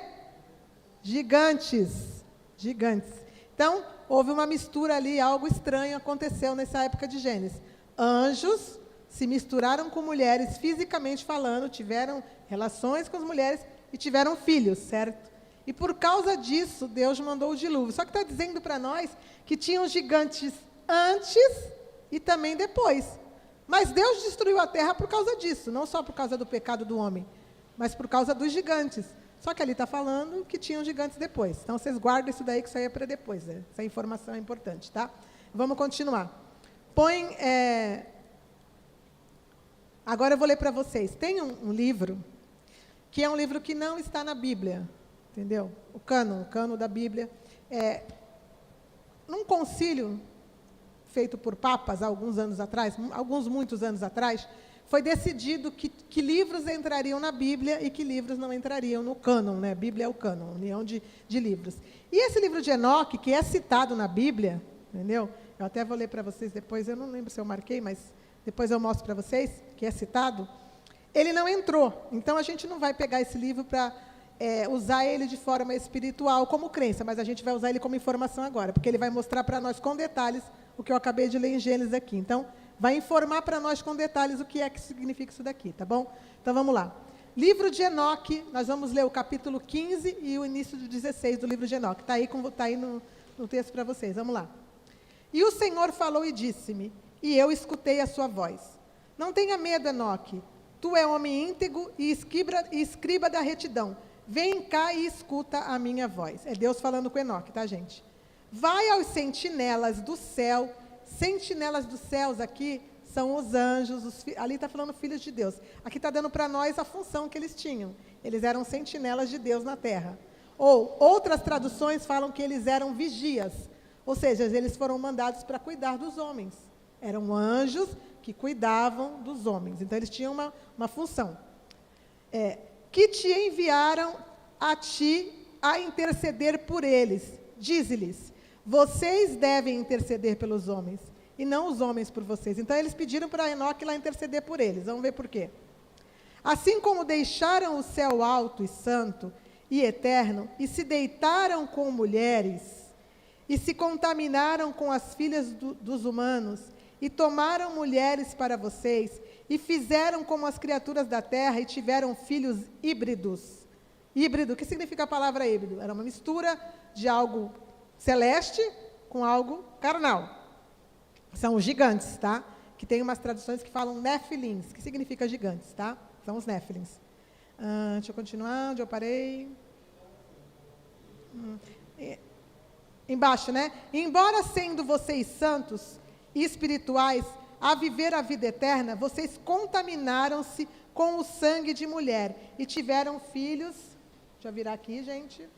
Gigantes. Gigantes. Então, houve uma mistura ali, algo estranho aconteceu nessa época de Gênesis. Anjos se misturaram com mulheres, fisicamente falando, tiveram relações com as mulheres e tiveram filhos, certo? E por causa disso, Deus mandou o dilúvio. Só que está dizendo para nós que tinham gigantes antes e também depois. Mas Deus destruiu a terra por causa disso, não só por causa do pecado do homem, mas por causa dos gigantes. Só que ali está falando que tinham gigantes depois. Então, vocês guardem isso daí, que isso aí é para depois. Né? Essa informação é importante, tá? Vamos continuar. Põe... Agora eu vou ler para vocês. Tem um livro, que é um livro que não está na Bíblia, entendeu? O cânon da Bíblia. Num concílio feito por papas há alguns anos atrás, muitos anos atrás, foi decidido que livros entrariam na Bíblia e que livros não entrariam no cânon, né? Bíblia é o cânon, união de livros. E esse livro de Enoque, que é citado na Bíblia, entendeu? Eu até vou ler para vocês depois, eu não lembro se eu marquei, mas depois eu mostro para vocês, que é citado. Ele não entrou, então a gente não vai pegar esse livro para usar ele de forma espiritual como crença, mas a gente vai usar ele como informação agora, porque ele vai mostrar para nós com detalhes o que eu acabei de ler em Gênesis aqui. Então, vai informar para nós com detalhes o que é que significa isso daqui, tá bom? Então, vamos lá. Livro de Enoque, nós vamos ler o capítulo 15 e o início do 16 do livro de Enoque. Está aí no texto para vocês, vamos lá. E o Senhor falou e disse-me, e eu escutei a sua voz. Não tenha medo, Enoque, tu é homem íntegro e escriba da retidão. Vem cá e escuta a minha voz. É Deus falando com Enoque, tá, gente? Vai aos sentinelas do céu. Sentinelas dos céus aqui são os anjos, ali está falando filhos de Deus. Aqui está dando para nós a função que eles tinham. Eles eram sentinelas de Deus na terra. Ou outras traduções falam que eles eram vigias, ou seja, eles foram mandados para cuidar dos homens. Eram anjos que cuidavam dos homens. Então, eles tinham uma função. Que te enviaram a ti a interceder por eles. Dize-lhes, vocês devem interceder pelos homens, e não os homens por vocês. Então, eles pediram para Enoque lá interceder por eles. Vamos ver por quê. Assim como deixaram o céu alto e santo e eterno, e se deitaram com mulheres, e se contaminaram com as filhas dos humanos, e tomaram mulheres para vocês, e fizeram como as criaturas da terra, e tiveram filhos híbridos. Híbrido, o que significa a palavra híbrido? Era uma mistura de algo celeste com algo carnal. São os gigantes, tá? Que tem umas traduções que falam nefilins, que significa gigantes, tá? São os nefilins. Deixa eu continuar, onde eu parei. Embaixo, né? Embora sendo vocês santos e espirituais, a viver a vida eterna, vocês contaminaram-se com o sangue de mulher e tiveram filhos. Deixa eu virar aqui, gente.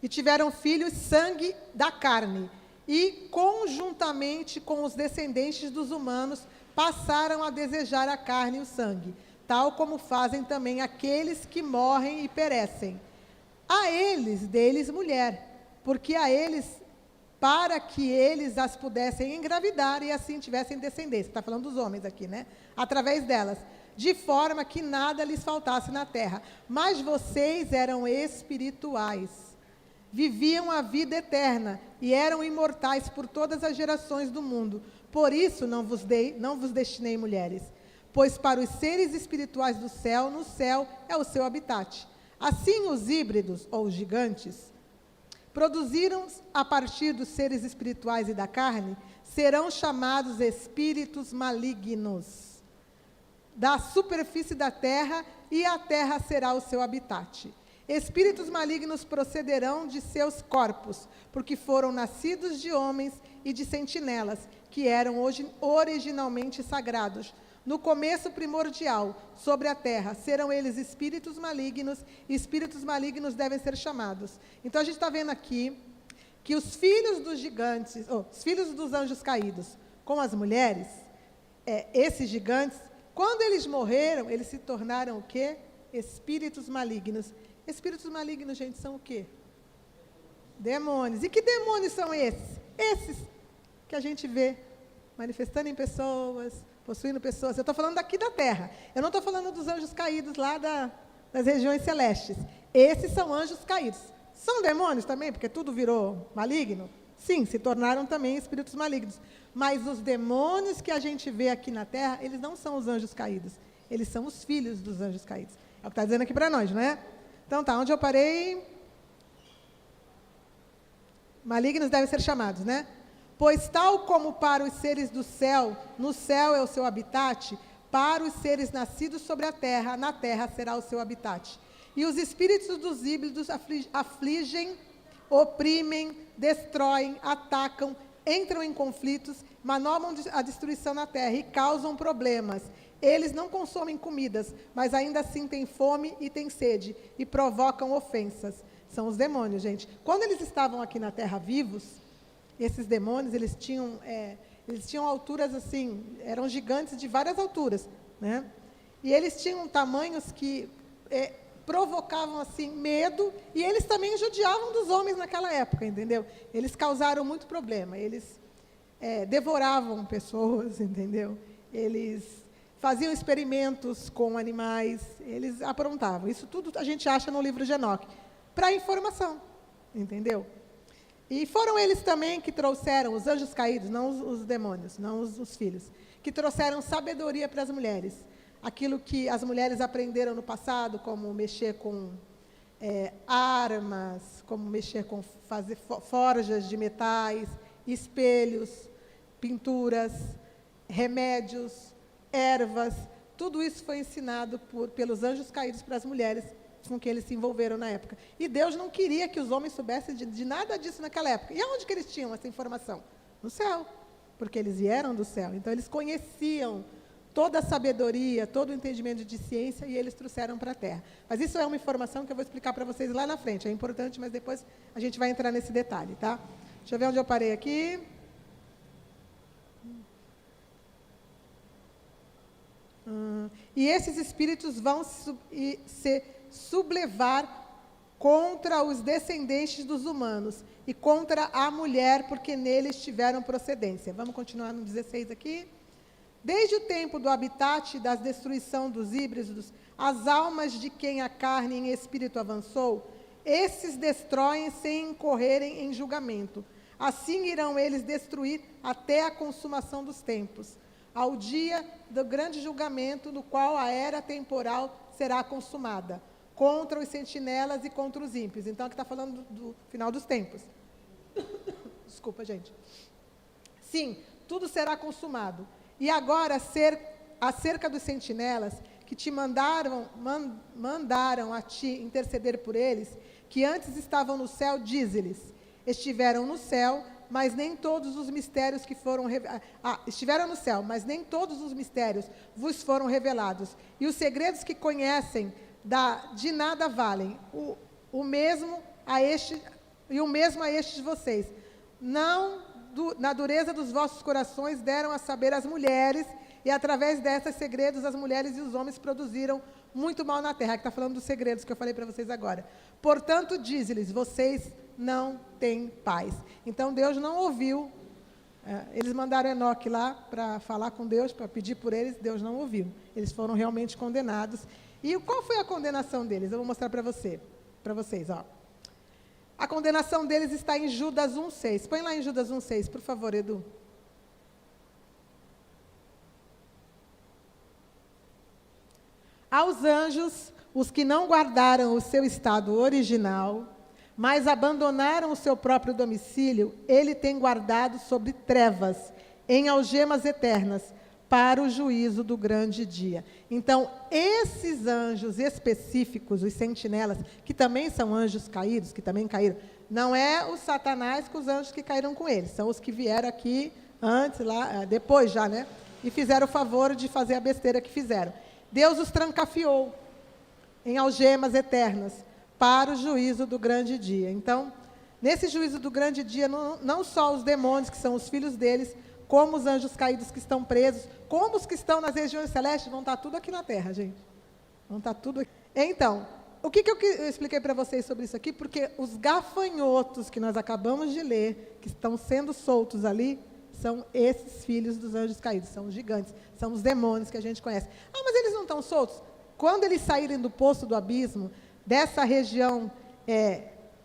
E tiveram filhos sangue da carne. E, conjuntamente com os descendentes dos humanos, passaram a desejar a carne e o sangue, tal como fazem também aqueles que morrem e perecem. A eles, deles mulher, porque a eles, para que eles as pudessem engravidar e assim tivessem descendência. Está falando dos homens aqui, né? Através delas, de forma que nada lhes faltasse na terra. Mas vocês eram espirituais. Viviam a vida eterna e eram imortais por todas as gerações do mundo. Por isso não vos destinei mulheres, pois para os seres espirituais do céu, no céu é o seu habitat. Assim os híbridos, ou os gigantes, produziram a partir dos seres espirituais e da carne, serão chamados espíritos malignos da superfície da terra, e a terra será o seu habitat. Espíritos malignos procederão de seus corpos, porque foram nascidos de homens e de sentinelas, que eram originalmente sagrados. No começo primordial, sobre a terra, serão eles espíritos malignos, e espíritos malignos devem ser chamados. Então, a gente está vendo aqui que os filhos dos gigantes, os filhos dos anjos caídos, com as mulheres, esses gigantes, quando eles morreram, eles se tornaram o quê? Espíritos malignos. Espíritos malignos, gente, são o quê? Demônios. E que demônios são esses? Esses que a gente vê manifestando em pessoas, possuindo pessoas. Eu estou falando daqui da terra. Eu não estou falando dos anjos caídos lá das regiões celestes. Esses são anjos caídos. São demônios também, porque tudo virou maligno? Sim, se tornaram também espíritos malignos. Mas os demônios que a gente vê aqui na terra, eles não são os anjos caídos. Eles são os filhos dos anjos caídos. É o que está dizendo aqui para nós, não é? Então tá, onde eu parei? Malignos devem ser chamados, né? Pois tal como para os seres do céu, no céu é o seu habitat, para os seres nascidos sobre a terra, na terra será o seu habitat. E os espíritos dos híbridos afligem, oprimem, destroem, atacam, entram em conflitos, manobram a destruição na terra e causam problemas. Eles não consomem comidas, mas ainda assim têm fome e têm sede, e provocam ofensas. São os demônios, gente. Quando eles estavam aqui na terra vivos, esses demônios, eles tinham alturas assim, eram gigantes de várias alturas, né? E eles tinham tamanhos que provocavam assim medo, e eles também judiavam dos homens naquela época, entendeu? Eles causaram muito problema, eles devoravam pessoas, entendeu? Eles faziam experimentos com animais, eles aprontavam. Isso tudo a gente acha no livro de Enoque, para informação, entendeu? E foram eles também que trouxeram, os anjos caídos, não os demônios, não os filhos, que trouxeram sabedoria para as mulheres. Aquilo que as mulheres aprenderam no passado, como mexer com armas, como mexer com fazer forjas de metais, espelhos, pinturas, remédios, ervas, tudo isso foi ensinado pelos anjos caídos para as mulheres com que eles se envolveram na época. E Deus não queria que os homens soubessem de nada disso naquela época. E aonde que eles tinham essa informação? No céu, porque eles vieram do céu. Então, eles conheciam toda a sabedoria, todo o entendimento de ciência, e eles trouxeram para a Terra. Mas isso é uma informação que eu vou explicar para vocês lá na frente. É importante, mas depois a gente vai entrar nesse detalhe, tá? Deixa eu ver onde eu parei aqui. E esses espíritos vão se sublevar contra os descendentes dos humanos e contra a mulher, porque neles tiveram procedência. Vamos continuar no 16 aqui. Desde o tempo do habitat e da destruição dos híbridos, as almas de quem a carne em espírito avançou, esses destroem sem incorrerem em julgamento. Assim irão eles destruir até a consumação dos tempos, ao dia do grande julgamento, no qual a era temporal será consumada, contra os sentinelas e contra os ímpios. Então, aqui está falando do final dos tempos. Desculpa, gente. Sim, tudo será consumado. E agora, acerca dos sentinelas, que te mandaram a ti interceder por eles, que antes estavam no céu, dize-lhes, estiveram no céu, mas nem todos os mistérios que foram estiveram no céu, mas nem todos os mistérios vos foram revelados. E os segredos que conhecem de nada valem. O mesmo a este de vocês. Na dureza dos vossos corações deram a saber as mulheres, e através desses segredos as mulheres e os homens produziram muito mal na terra. Aqui está falando dos segredos que eu falei para vocês agora. Portanto, diz-lhes, vocês não têm paz. Então, Deus não ouviu. Eles mandaram Enoque lá para falar com Deus, para pedir por eles, Deus não ouviu. Eles foram realmente condenados. E qual foi a condenação deles? Eu vou mostrar para vocês. Ó. A condenação deles está em Judas 1,6. Põe lá em Judas 1,6, por favor, Edu. Aos anjos, os que não guardaram o seu estado original, mas abandonaram o seu próprio domicílio, ele tem guardado sobre trevas, em algemas eternas, para o juízo do grande dia. Então, esses anjos específicos, os sentinelas, que também são anjos caídos, que também caíram, não é o Satanás com os anjos que caíram com eles, são os que vieram aqui antes, lá, depois já, né? E fizeram o favor de fazer a besteira que fizeram. Deus os trancafiou em algemas eternas, para o juízo do grande dia. Então, nesse juízo do grande dia, não só os demônios, que são os filhos deles, como os anjos caídos que estão presos, como os que estão nas regiões celestes, vão estar tudo aqui na terra, gente. Vão estar tudo aqui. Então, o que eu expliquei para vocês sobre isso aqui? Porque os gafanhotos que nós acabamos de ler, que estão sendo soltos ali, são esses filhos dos anjos caídos, são os gigantes, são os demônios que a gente conhece. Ah, mas eles não estão soltos? Quando eles saírem do poço do abismo, dessa região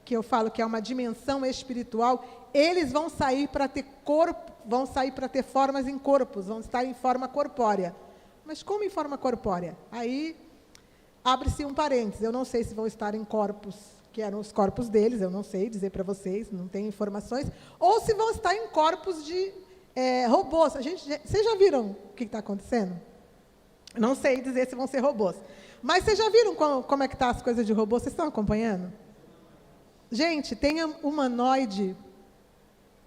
que eu falo que é uma dimensão espiritual, eles vão sair para ter corpo, vão sair para ter formas em corpos, vão estar em forma corpórea. Mas como em forma corpórea? Aí abre-se um parênteses, eu não sei se vão estar em corpos, que eram os corpos deles, eu não sei dizer para vocês, não tenho informações, ou se vão estar em corpos de robôs. Vocês já viram o que está acontecendo? Não sei dizer se vão ser robôs. Mas vocês já viram como é que estão as coisas de robô? Vocês estão acompanhando? Gente, tem humanoide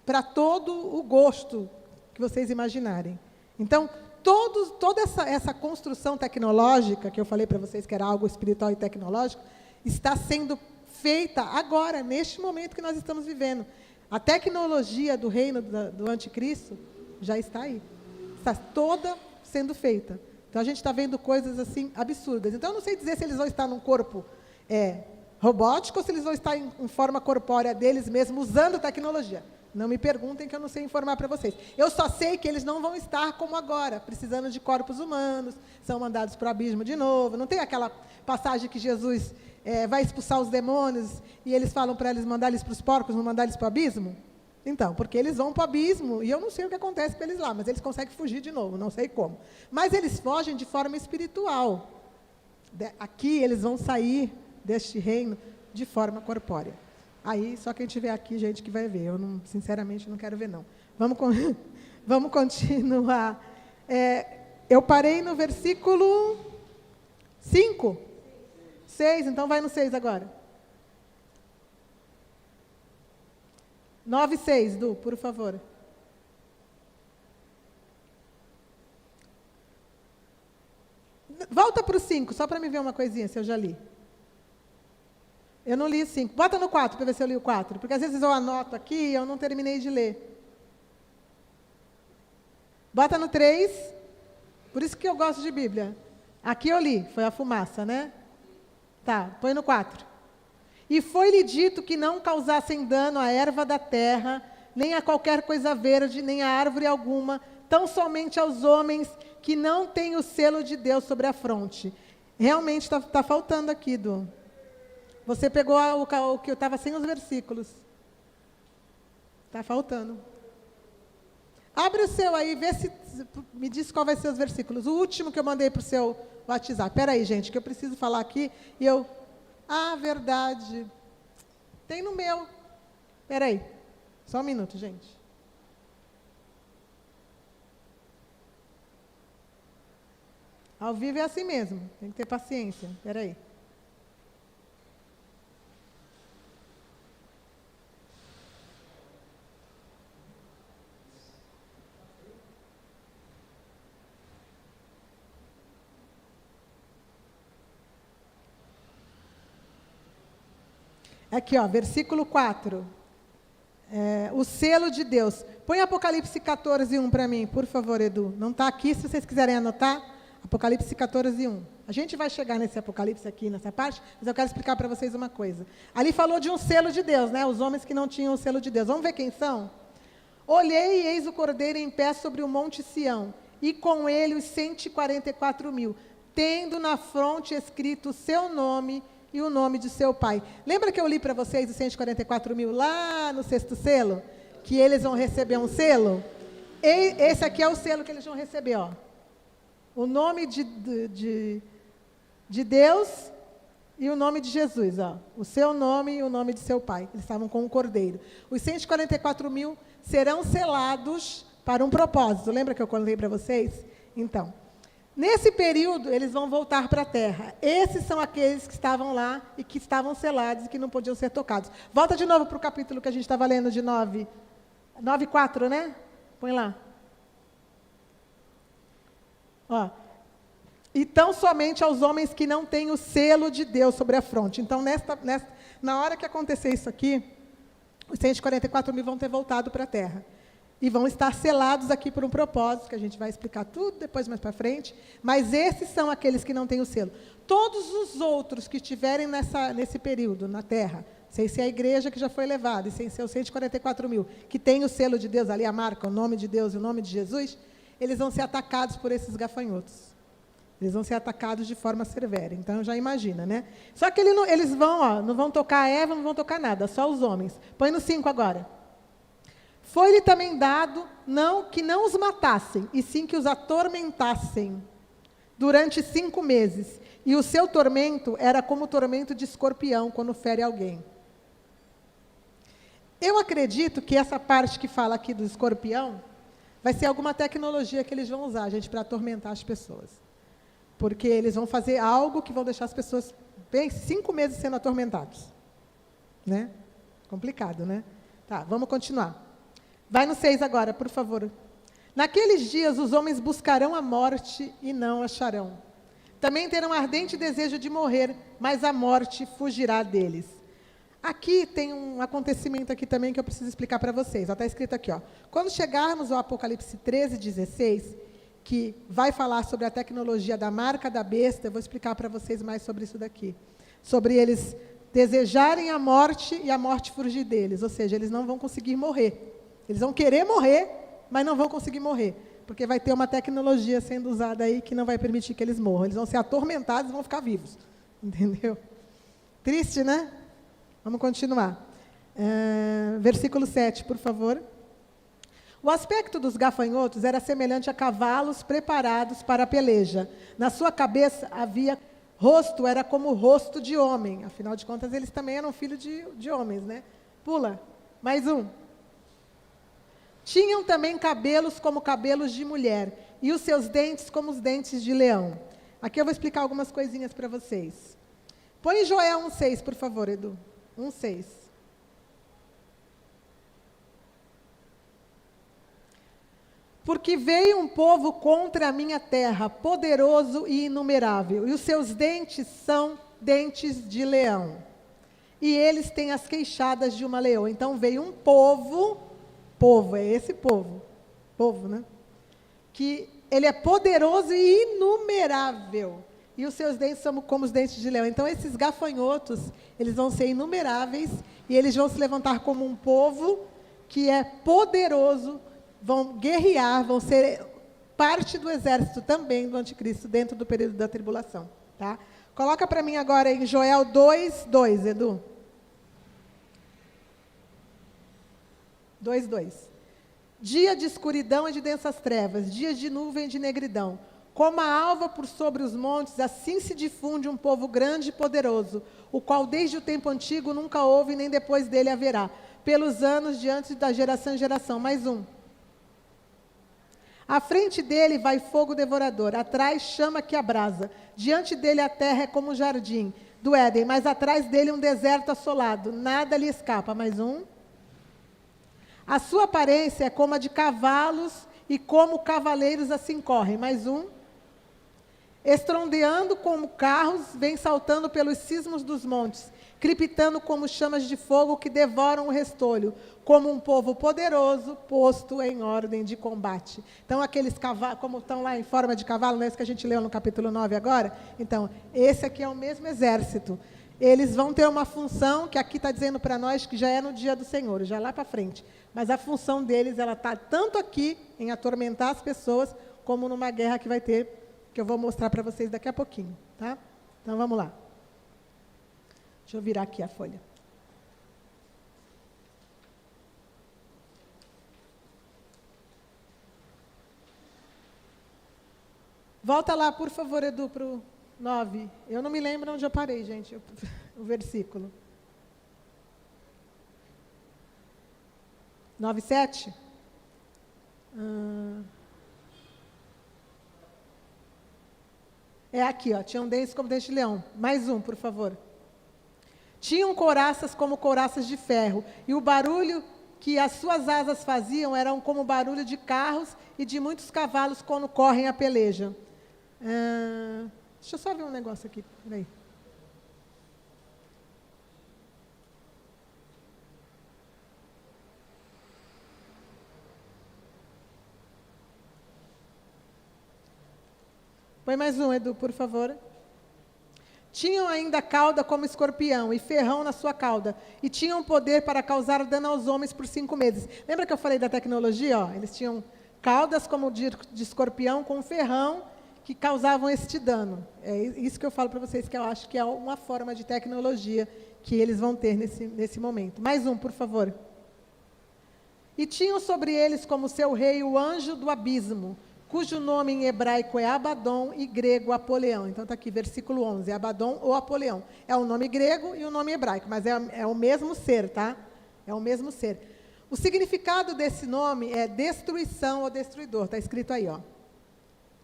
para todo o gosto que vocês imaginarem. Então, toda essa construção tecnológica, que eu falei para vocês que era algo espiritual e tecnológico, está sendo feita agora, neste momento que nós estamos vivendo. A tecnologia do reino do anticristo já está aí. Está toda sendo feita. Então, a gente está vendo coisas assim absurdas. Então, eu não sei dizer se eles vão estar num corpo robótico ou se eles vão estar em forma corpórea deles mesmos, usando tecnologia. Não me perguntem que eu não sei informar para vocês. Eu só sei que eles não vão estar como agora, precisando de corpos humanos, são mandados para o abismo de novo. Não tem aquela passagem que Jesus vai expulsar os demônios e eles falam para eles mandar eles para os porcos, não mandar eles para o abismo? Então, porque eles vão para o abismo, e eu não sei o que acontece com eles lá, mas eles conseguem fugir de novo, não sei como. Mas eles fogem de forma espiritual. Aqui eles vão sair deste reino de forma corpórea. Aí, só quem estiver aqui, gente, que vai ver. Eu, sinceramente, não quero ver, não. Vamos continuar. Eu parei no versículo 5. 6, então vai no 6 agora. 9 e 6, Du, por favor. Volta para o 5, só para me ver uma coisinha, se eu já li. Eu não li o 5. Bota no 4, para ver se eu li o 4. Porque às vezes eu anoto aqui e eu não terminei de ler. Bota no 3. Por isso que eu gosto de Bíblia. Aqui eu li, foi a fumaça, né? Tá, põe no 4. E foi-lhe dito que não causassem dano à erva da terra, nem a qualquer coisa verde, nem a árvore alguma, tão somente aos homens que não têm o selo de Deus sobre a fronte. Realmente está faltando aqui, Du. Você pegou o que eu estava sem os versículos. Está faltando. Abre o seu aí, vê se me diz qual vai ser os versículos. O último que eu mandei para o seu WhatsApp. Espera aí, gente, que eu preciso falar aqui. E eu... Ah, verdade. Tem no meu. Espera aí. Só um minuto, gente. Ao vivo é assim mesmo. Tem que ter paciência. Espera aí. Aqui, ó, versículo 4. O selo de Deus. Põe Apocalipse 14, 1 para mim, por favor, Edu. Não está aqui, se vocês quiserem anotar. Apocalipse 14, 1. A gente vai chegar nesse Apocalipse aqui, nessa parte, mas eu quero explicar para vocês uma coisa. Ali falou de um selo de Deus, né? Os homens que não tinham o selo de Deus. Vamos ver quem são? Olhei e eis o Cordeiro em pé sobre o monte Sião, e com ele os 144.000, tendo na fronte escrito o seu nome e o nome de seu pai. Lembra que eu li para vocês os 144.000 lá no sexto selo? Que eles vão receber um selo? Esse aqui é o selo que eles vão receber, ó. O nome de Deus e o nome de Jesus, ó. O seu nome e o nome de seu pai. Eles estavam com o Cordeiro. Os 144.000 serão selados para um propósito. Lembra que eu contei para vocês? Então, nesse período, eles vão voltar para a terra. Esses são aqueles que estavam lá e que estavam selados e que não podiam ser tocados. Volta de novo para o capítulo que a gente estava lendo de 9:4, né? Põe lá. Ó. Então, somente aos homens que não têm o selo de Deus sobre a fronte. Então, na hora que acontecer isso aqui, os 144.000 vão ter voltado para a terra. E vão estar selados aqui por um propósito, que a gente vai explicar tudo depois mais para frente. Mas esses são aqueles que não têm o selo. Todos os outros que estiverem nesse período, na terra, sem ser a igreja que já foi levada, e sem ser os 144.000, que tem o selo de Deus ali, a marca, o nome de Deus e o nome de Jesus, eles vão ser atacados por esses gafanhotos. Eles vão ser atacados de forma severa. Então, já imagina, né? Só que eles vão, ó, não vão tocar a Eva, não vão tocar nada, só os homens. Põe no 5 agora. Foi-lhe também dado que não os matassem, e sim que os atormentassem durante 5 meses. E o seu tormento era como o tormento de escorpião quando fere alguém. Eu acredito que essa parte que fala aqui do escorpião vai ser alguma tecnologia que eles vão usar, gente, para atormentar as pessoas. Porque eles vão fazer algo que vão deixar as pessoas bem 5 meses sendo atormentados. Né? Complicado, né? Tá, vamos continuar. Vai no 6 agora, por favor. Naqueles dias os homens buscarão a morte e não acharão. Também terão ardente desejo de morrer, mas a morte fugirá deles. Aqui tem um acontecimento aqui também que eu preciso explicar para vocês. Está escrito aqui, ó. Quando chegarmos ao Apocalipse 13:16, que vai falar sobre a tecnologia da marca da besta, eu vou explicar para vocês mais sobre isso daqui. Sobre eles desejarem a morte e a morte fugir deles. Ou seja, eles não vão conseguir morrer. Eles vão querer morrer, mas não vão conseguir morrer. Porque vai ter uma tecnologia sendo usada aí que não vai permitir que eles morram. Eles vão ser atormentados e vão ficar vivos. Entendeu? Triste, né? Vamos continuar. Versículo 7, por favor. O aspecto dos gafanhotos era semelhante a cavalos preparados para a peleja. Na sua cabeça havia rosto, era como o rosto de homem. Afinal de contas, eles também eram filhos de homens, né? Pula. Mais um. Tinham também cabelos como cabelos de mulher, e os seus dentes como os dentes de leão. Aqui eu vou explicar algumas coisinhas para vocês. Põe Joel 1,6, por favor, Edu. 1,6. Porque veio um povo contra a minha terra, poderoso e inumerável, e os seus dentes são dentes de leão. E eles têm as queixadas de uma leoa. Então veio um povo, é esse povo, né? Que ele é poderoso e inumerável. E os seus dentes são como os dentes de leão. Então esses gafanhotos, eles vão ser inumeráveis, e eles vão se levantar como um povo que é poderoso, vão guerrear, vão ser parte do exército também do anticristo, dentro do período da tribulação. Tá? Coloca para mim agora em Joel 2:2, Edu. 2:2. Dia de escuridão e de densas trevas, dias de nuvem e de negridão. Como a alva por sobre os montes, assim se difunde um povo grande e poderoso, o qual desde o tempo antigo nunca houve, nem depois dele haverá, pelos anos diante da geração em geração. Mais um. À frente dele vai fogo devorador, atrás chama que abrasa. Diante dele a terra é como um jardim do Éden, mas atrás dele um deserto assolado. Nada lhe escapa. Mais um. A sua aparência é como a de cavalos e como cavaleiros assim correm. Mais um. Estrondeando como carros, vem saltando pelos cismos dos montes, crepitando como chamas de fogo que devoram o restolho, como um povo poderoso posto em ordem de combate. Então, aqueles cavalos, como estão lá em forma de cavalo, não é isso que a gente leu no capítulo 9 agora? Então, esse aqui é o mesmo exército. Eles vão ter uma função, que aqui está dizendo para nós que já é no dia do Senhor, já lá para frente. Mas a função deles, ela está tanto aqui, em atormentar as pessoas, como numa guerra que vai ter, que eu vou mostrar para vocês daqui a pouquinho. Tá? Então, vamos lá. Deixa eu virar aqui a folha. Volta lá, por favor, Edu, para o 9. Eu não me lembro onde eu parei, gente, o versículo. 9:7? É aqui, ó. Tinham dentes como dentes de leão. Mais um, por favor. Tinham couraças como couraças de ferro, e o barulho que as suas asas faziam eram como o barulho de carros e de muitos cavalos quando correm a peleja. Deixa eu só ver um negócio aqui. Peraí. Põe mais um, Edu, por favor. Tinham ainda cauda como escorpião e ferrão na sua cauda, e tinham poder para causar dano aos homens por 5 meses. Lembra que eu falei da tecnologia? Ó? Eles tinham caudas como de escorpião com ferrão que causavam este dano. É isso que eu falo para vocês, que eu acho que é uma forma de tecnologia que eles vão ter nesse momento. Mais um, por favor. E tinham sobre eles como seu rei o anjo do abismo, cujo nome em hebraico é Abaddon e grego Apoleão. Então está aqui, versículo 11, Abaddon ou Apoleão. É o nome grego e o nome hebraico, mas é o mesmo ser, tá? É o mesmo ser. O significado desse nome é destruição ou destruidor, está escrito aí, ó.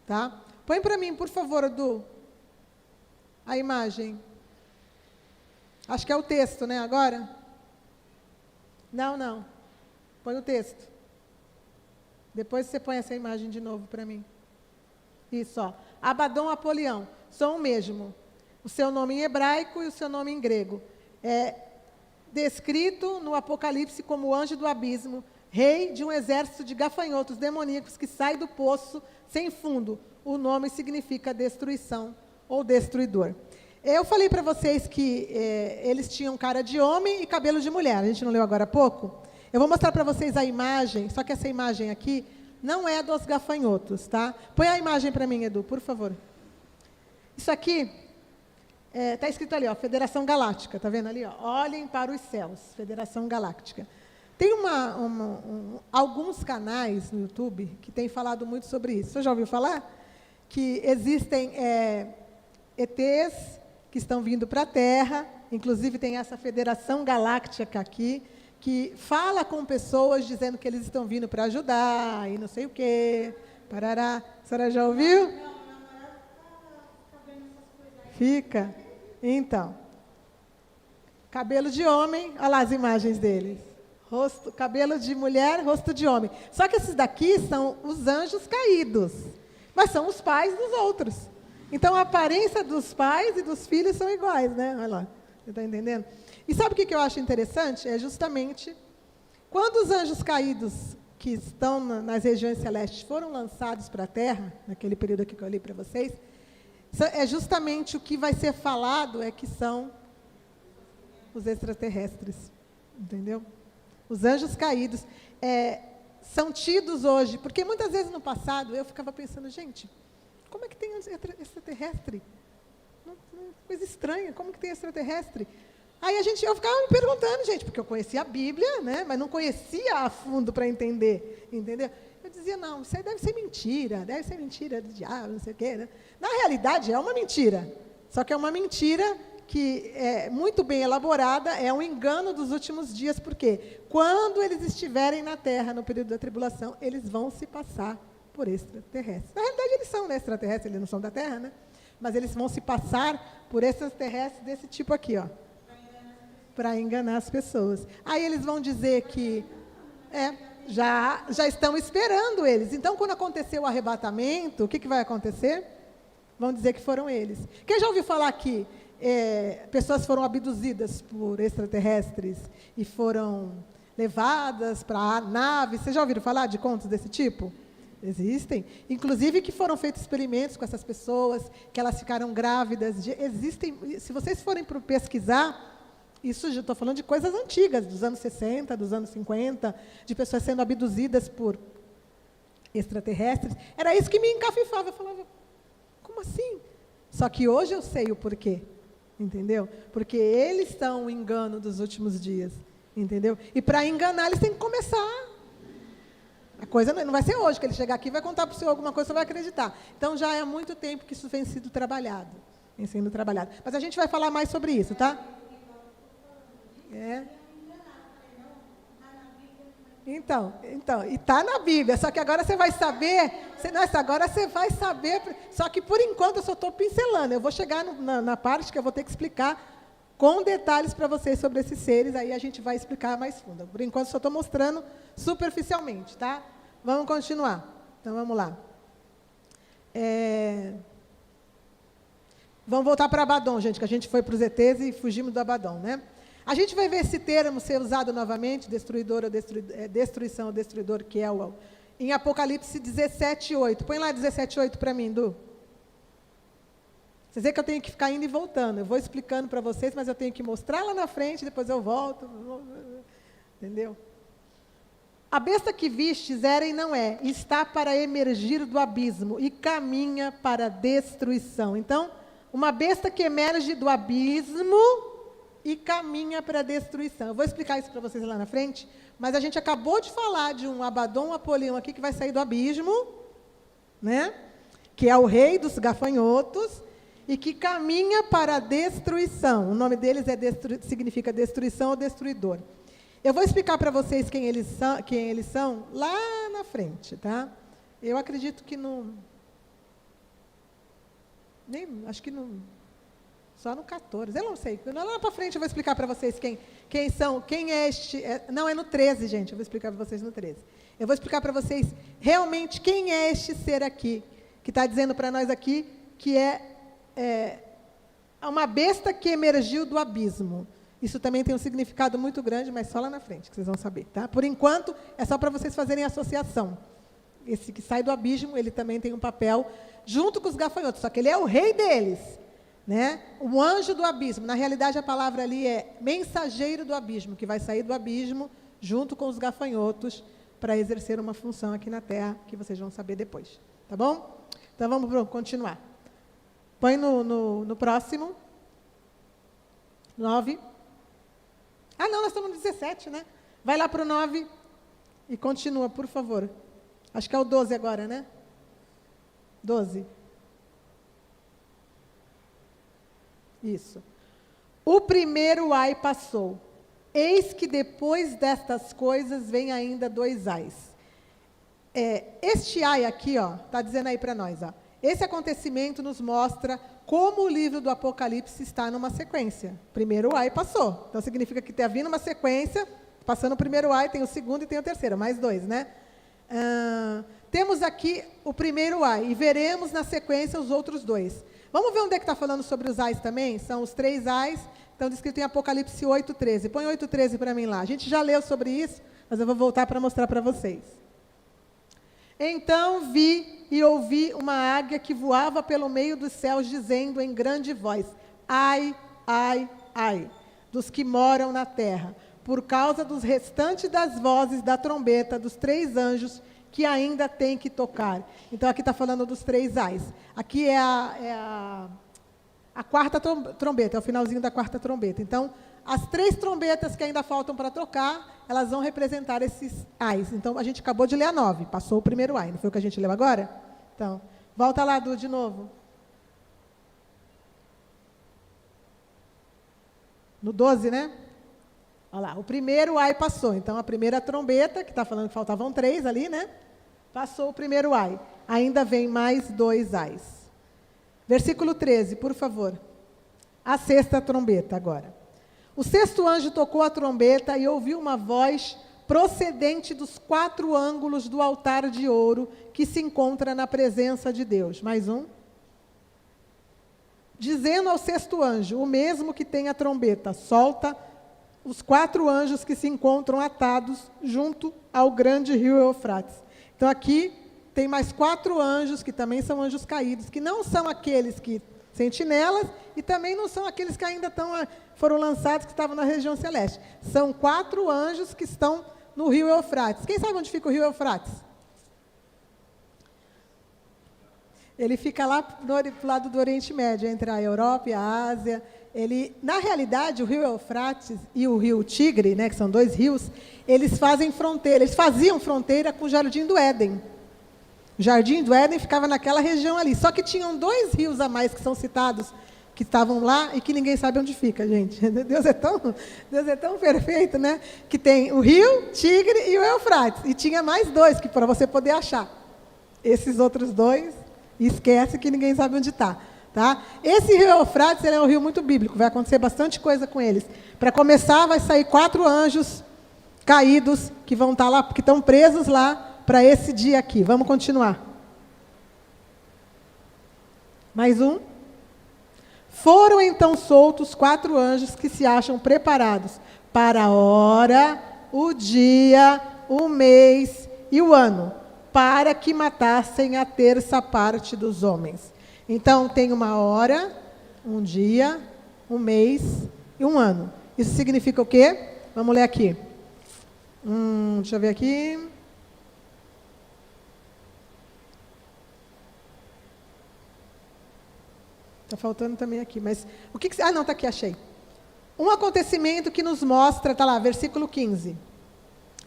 Tá? Põe para mim, por favor, Edu, a imagem. Acho que é o texto, né, agora? Não. Põe o texto. Depois você põe essa imagem de novo para mim. Isso, ó. Abaddon, Apoleão, são o mesmo. O seu nome em hebraico e o seu nome em grego. É descrito no Apocalipse como anjo do abismo, rei de um exército de gafanhotos demoníacos que sai do poço sem fundo. O nome significa destruição ou destruidor. Eu falei para vocês que eles tinham cara de homem e cabelo de mulher. A gente não leu agora há pouco? Eu vou mostrar para vocês a imagem, só que essa imagem aqui não é dos gafanhotos, tá? Põe a imagem para mim, Edu, por favor. Isso aqui está escrito ali, ó, Federação Galáctica, tá vendo ali? Ó, olhem para os céus, Federação Galáctica. Tem alguns canais no YouTube que têm falado muito sobre isso. Você já ouviu falar? Que existem ETs que estão vindo para a Terra, inclusive tem essa Federação Galáctica aqui, que fala com pessoas dizendo que eles estão vindo para ajudar, e não sei o quê, parará. A senhora já ouviu? Fica. Então, Cabelo de homem, olha lá as imagens deles. Rosto, cabelo de mulher, rosto de homem. Só que esses daqui são os anjos caídos, mas são os pais dos outros. Então a aparência dos pais e dos filhos são iguais, né? Olha lá, você está entendendo? E sabe o que eu acho interessante? É justamente quando os anjos caídos que estão nas regiões celestes foram lançados para a Terra, naquele período aqui que eu li para vocês, é justamente o que vai ser falado é que são os extraterrestres, entendeu? Os anjos caídos são tidos hoje, porque muitas vezes no passado eu ficava pensando, gente, como é que tem extraterrestre? Coisa estranha, como que tem extraterrestre? Aí eu ficava me perguntando, gente, porque eu conhecia a Bíblia, né, mas não conhecia a fundo para entender, entendeu? Eu dizia, não, isso aí deve ser mentira do diabo, não sei o quê, né? Na realidade, é uma mentira, só que é uma mentira que é muito bem elaborada, é um engano dos últimos dias, porque quando eles estiverem na Terra, no período da tribulação, eles vão se passar por extraterrestres. Na realidade, eles são, né, extraterrestres, eles não são da Terra, né? Mas eles vão se passar por extraterrestres desse tipo aqui, ó, para enganar as pessoas. Aí eles vão dizer que já estão esperando eles. Então, quando acontecer o arrebatamento, o que vai acontecer? Vão dizer que foram eles. Quem já ouviu falar que pessoas foram abduzidas por extraterrestres e foram levadas para naves? Vocês já ouviram falar de contos desse tipo? Existem. Inclusive que foram feitos experimentos com essas pessoas, que elas ficaram grávidas. Existem, se vocês forem pesquisar, isso já estou falando de coisas antigas, dos anos 60, dos anos 50, de pessoas sendo abduzidas por extraterrestres. Era isso que me encafifava. Eu falava, como assim? Só que hoje eu sei o porquê, entendeu? Porque eles são o engano dos últimos dias, entendeu? E para enganar, eles têm que começar. A coisa não vai ser hoje, que ele chegar aqui e vai contar para o senhor alguma coisa, você vai acreditar. Então, já há muito tempo que isso vem sendo trabalhado. Mas a gente vai falar mais sobre isso, tá? Então, e está na Bíblia, só que agora você vai saber, só que por enquanto eu só estou pincelando, eu vou chegar na parte que eu vou ter que explicar com detalhes para vocês sobre esses seres, aí a gente vai explicar mais fundo. Por enquanto só estou mostrando superficialmente, tá? Vamos continuar. Então vamos lá. Vamos voltar para Abaddon, gente, que a gente foi para os ETs e fugimos do Abaddon, né? A gente vai ver esse termo ser usado novamente, destruição ou destruidor, que é em Apocalipse 17:8. Põe lá 17:8 para mim, Du. Vocês veem que eu tenho que ficar indo e voltando. Eu vou explicando para vocês, mas eu tenho que mostrar lá na frente, depois eu volto. Entendeu? A besta que vistes era e não é, está para emergir do abismo e caminha para a destruição. Então, uma besta que emerge do abismo e caminha para a destruição. Eu vou explicar isso para vocês lá na frente, mas a gente acabou de falar de um Abaddon, um Apolião aqui, que vai sair do abismo, né? Que é o rei dos gafanhotos, e que caminha para a destruição. O nome deles significa destruição ou destruidor. Eu vou explicar para vocês quem eles são lá na frente, tá? Eu acredito que acho que só no 14, eu não sei. Lá para frente eu vou explicar para vocês quem é este. Não, é no 13, gente, eu vou explicar para vocês no 13. Eu vou explicar para vocês realmente quem é este ser aqui, que está dizendo para nós aqui que é uma besta que emergiu do abismo. Isso também tem um significado muito grande, mas só lá na frente, que vocês vão saber, tá? Por enquanto, é só para vocês fazerem associação. Esse que sai do abismo, ele também tem um papel junto com os gafanhotos, só que ele é o rei deles, né? O anjo do abismo. Na realidade, a palavra ali é mensageiro do abismo, que vai sair do abismo junto com os gafanhotos para exercer uma função aqui na Terra, que vocês vão saber depois, tá bom? Então, vamos continuar. Põe no próximo. 9. Ah, não, nós estamos no 17, né? Vai lá para o 9 e continua, por favor. Acho que é o 12 agora, né? 12. Isso. O primeiro ai passou. Eis que depois destas coisas vem ainda 2 ais. Este ai aqui, ó, está dizendo aí para nós, ó. Esse acontecimento nos mostra como o livro do Apocalipse está numa sequência. Primeiro ai passou. Então, significa que está vindo uma sequência, passando o primeiro ai, tem o segundo e tem o terceiro, mais dois, né? Temos aqui o primeiro ai, e veremos na sequência os outros dois. Vamos ver onde é que está falando sobre os ais também? São os 3 ais, estão descritos em Apocalipse 8:13. Põe 8:13 para mim lá. A gente já leu sobre isso, mas eu vou voltar para mostrar para vocês. Então vi e ouvi uma águia que voava pelo meio dos céus, dizendo em grande voz: ai, ai, ai, dos que moram na terra, por causa dos restantes das vozes da trombeta dos 3 anjos que ainda tem que tocar. Então, aqui está falando dos 3 ais. Aqui é a quarta trombeta, é o finalzinho da quarta trombeta. Então, as 3 trombetas que ainda faltam para tocar, elas vão representar esses ais. Então, a gente acabou de ler a 9, passou o primeiro ai, não foi o que a gente leu agora? Então, volta lá, Du, de novo. No 12, né? Olha lá, o primeiro ai passou. Então, a primeira trombeta, que está falando que faltavam 3 ali, né? Passou o primeiro ai. Ainda vem mais 2 ais. Versículo 13, por favor. A 6ª trombeta agora. O 6º anjo tocou a trombeta e ouviu uma voz procedente dos 4 ângulos do altar de ouro que se encontra na presença de Deus. Mais um. Dizendo ao 6º anjo, o mesmo que tem a trombeta, solta os 4 anjos que se encontram atados junto ao grande rio Eufrates. Então, aqui tem mais 4 anjos, que também são anjos caídos, que não são aqueles que sentinelas, e também não são aqueles que ainda foram lançados, que estavam na região celeste. São 4 anjos que estão no rio Eufrates. Quem sabe onde fica o rio Eufrates? Ele fica lá do lado do Oriente Médio, entre a Europa e a Ásia. Na realidade, o rio Eufrates e o rio Tigre, né, que são 2 rios, eles faziam fronteira com o Jardim do Éden. O Jardim do Éden ficava naquela região ali. Só que tinham 2 rios a mais que são citados, que estavam lá e que ninguém sabe onde fica, gente. Deus é tão perfeito, né? Que tem o rio Tigre e o Eufrates. E tinha mais 2 que para você poder achar. Esses outros 2, esquece que ninguém sabe onde está. Tá? Esse rio Eufrates é um rio muito bíblico, vai acontecer bastante coisa com eles. Para começar, vai sair 4 anjos caídos que vão estar lá, que estão presos lá para esse dia aqui. Vamos continuar. Mais um. Foram então soltos 4 anjos que se acham preparados para a hora, o dia, o mês e o ano, para que matassem a 3ª parte dos homens. Então, tem uma hora, um dia, um mês e um ano. Isso significa o quê? Vamos ler aqui. Deixa eu ver aqui. Está faltando também aqui, mas o que... não, está aqui, achei. Um acontecimento que nos mostra, está lá, versículo 15.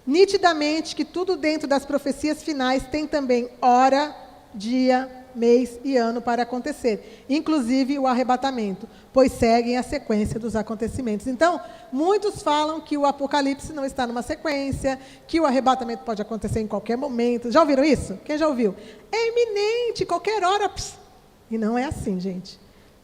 Nitidamente que tudo dentro das profecias finais tem também hora, dia, mês e ano para acontecer, inclusive o arrebatamento, pois seguem a sequência dos acontecimentos. Então, muitos falam que o Apocalipse não está numa sequência, que o arrebatamento pode acontecer em qualquer momento. Já ouviram isso? Quem já ouviu? É iminente, qualquer hora. E não é assim, gente.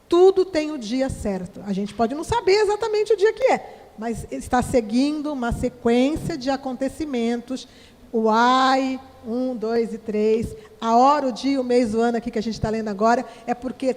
Tudo tem o dia certo. A gente pode não saber exatamente o dia que é, mas está seguindo uma sequência de acontecimentos. O ai, 1, 2 e 3, a hora, o dia, o mês, o ano aqui que a gente está lendo agora, é porque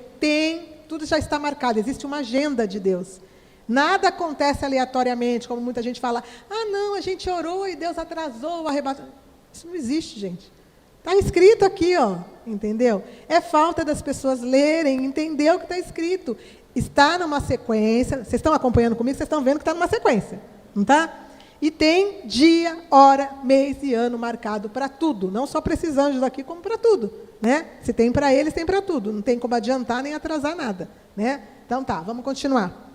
tudo já está marcado, existe uma agenda de Deus. Nada acontece aleatoriamente, como muita gente fala, não, a gente orou e Deus atrasou o arrebatamento. Isso não existe, gente. Está escrito aqui, ó, entendeu? É falta das pessoas lerem, entender o que está escrito. Está numa sequência, vocês estão acompanhando comigo, vocês estão vendo que está numa sequência, não está? E tem dia, hora, mês e ano marcado para tudo. Não só para esses anjos aqui, como para tudo. Né? Se tem para eles, tem para tudo. Não tem como adiantar nem atrasar nada. Né? Então tá, vamos continuar.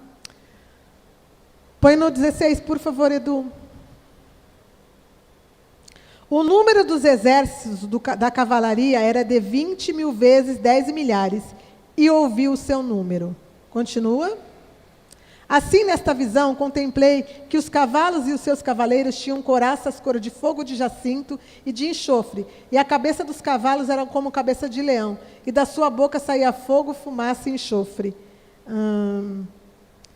Põe no 16, por favor, Edu. O número dos exércitos da cavalaria era de 20.000 vezes 10 milhares. E ouviu o seu número. Continua. Assim, nesta visão, contemplei que os cavalos e os seus cavaleiros tinham couraças cor de fogo de jacinto e de enxofre, e a cabeça dos cavalos era como cabeça de leão, e da sua boca saía fogo, fumaça e enxofre.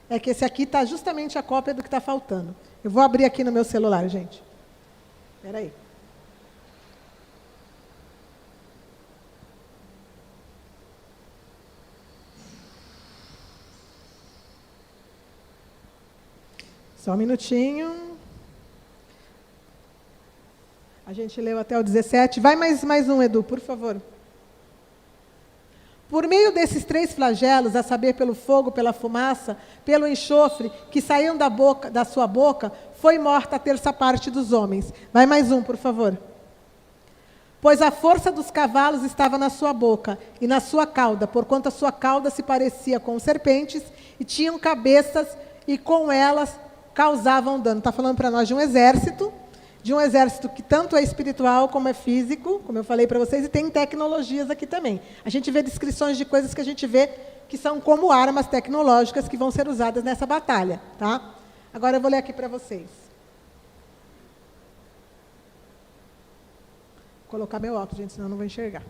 É que esse aqui está justamente a cópia do que está faltando. Eu vou abrir aqui no meu celular, gente. Espera aí. Só um minutinho. A gente leu até o 17. Vai mais um, Edu, por favor. Por meio desses 3 flagelos, a saber, pelo fogo, pela fumaça, pelo enxofre, que saíam da sua boca, foi morta a terça parte dos homens. Vai mais um, por favor. Pois a força dos cavalos estava na sua boca e na sua cauda, porquanto a sua cauda se parecia com serpentes, e tinham cabeças, e com elas causavam dano. Está falando para nós de um exército que tanto é espiritual como é físico, como eu falei para vocês, e tem tecnologias aqui também. A gente vê descrições de coisas que a gente vê que são como armas tecnológicas que vão ser usadas nessa batalha. Tá? Agora eu vou ler aqui para vocês. Vou colocar meu óculos, gente, senão eu não vou enxergar.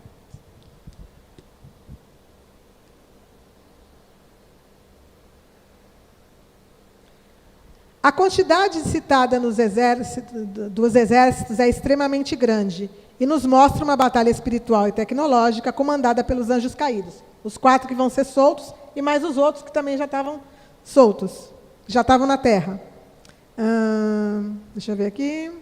A quantidade citada dos exércitos é extremamente grande e nos mostra uma batalha espiritual e tecnológica comandada pelos anjos caídos. Os 4 que vão ser soltos e mais os outros que também já estavam soltos, já estavam na terra. Deixa eu ver aqui.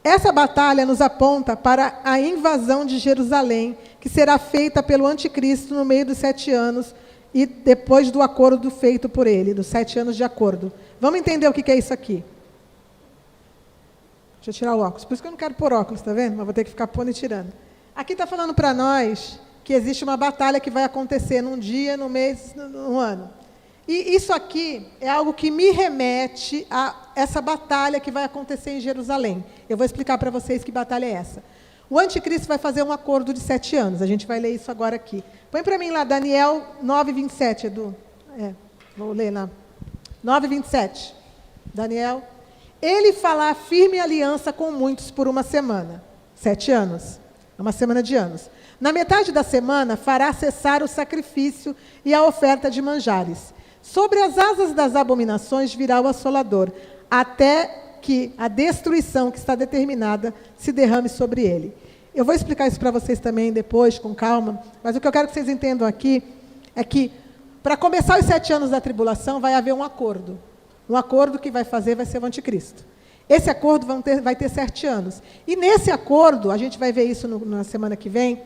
Essa batalha nos aponta para a invasão de Jerusalém, que será feita pelo anticristo no meio dos 7 anos, e depois do acordo feito por ele, dos 7 anos de acordo. Vamos entender o que é isso aqui. Deixa eu tirar o óculos. Por isso que eu não quero pôr óculos, está vendo? Mas vou ter que ficar pondo e tirando. Aqui está falando para nós que existe uma batalha que vai acontecer num dia, num mês, num ano. E isso aqui é algo que me remete a essa batalha que vai acontecer em Jerusalém. Eu vou explicar para vocês que batalha é essa. O anticristo vai fazer um acordo de 7 anos. A gente vai ler isso agora aqui. Põe para mim lá, Daniel 9:27, Edu. Vou ler lá. 9:27. Daniel. Ele fará firme aliança com muitos por uma semana. 7 anos. É uma semana de anos. Na metade da semana, fará cessar o sacrifício e a oferta de manjares. Sobre as asas das abominações virá o assolador, até que a destruição que está determinada se derrame sobre ele. Eu vou explicar isso para vocês também depois, com calma, mas o que eu quero que vocês entendam aqui é que, para começar os 7 anos da tribulação, vai haver um acordo. Um acordo que vai ser o anticristo. Esse acordo vai ter 7 anos. E nesse acordo, a gente vai ver isso na semana que vem,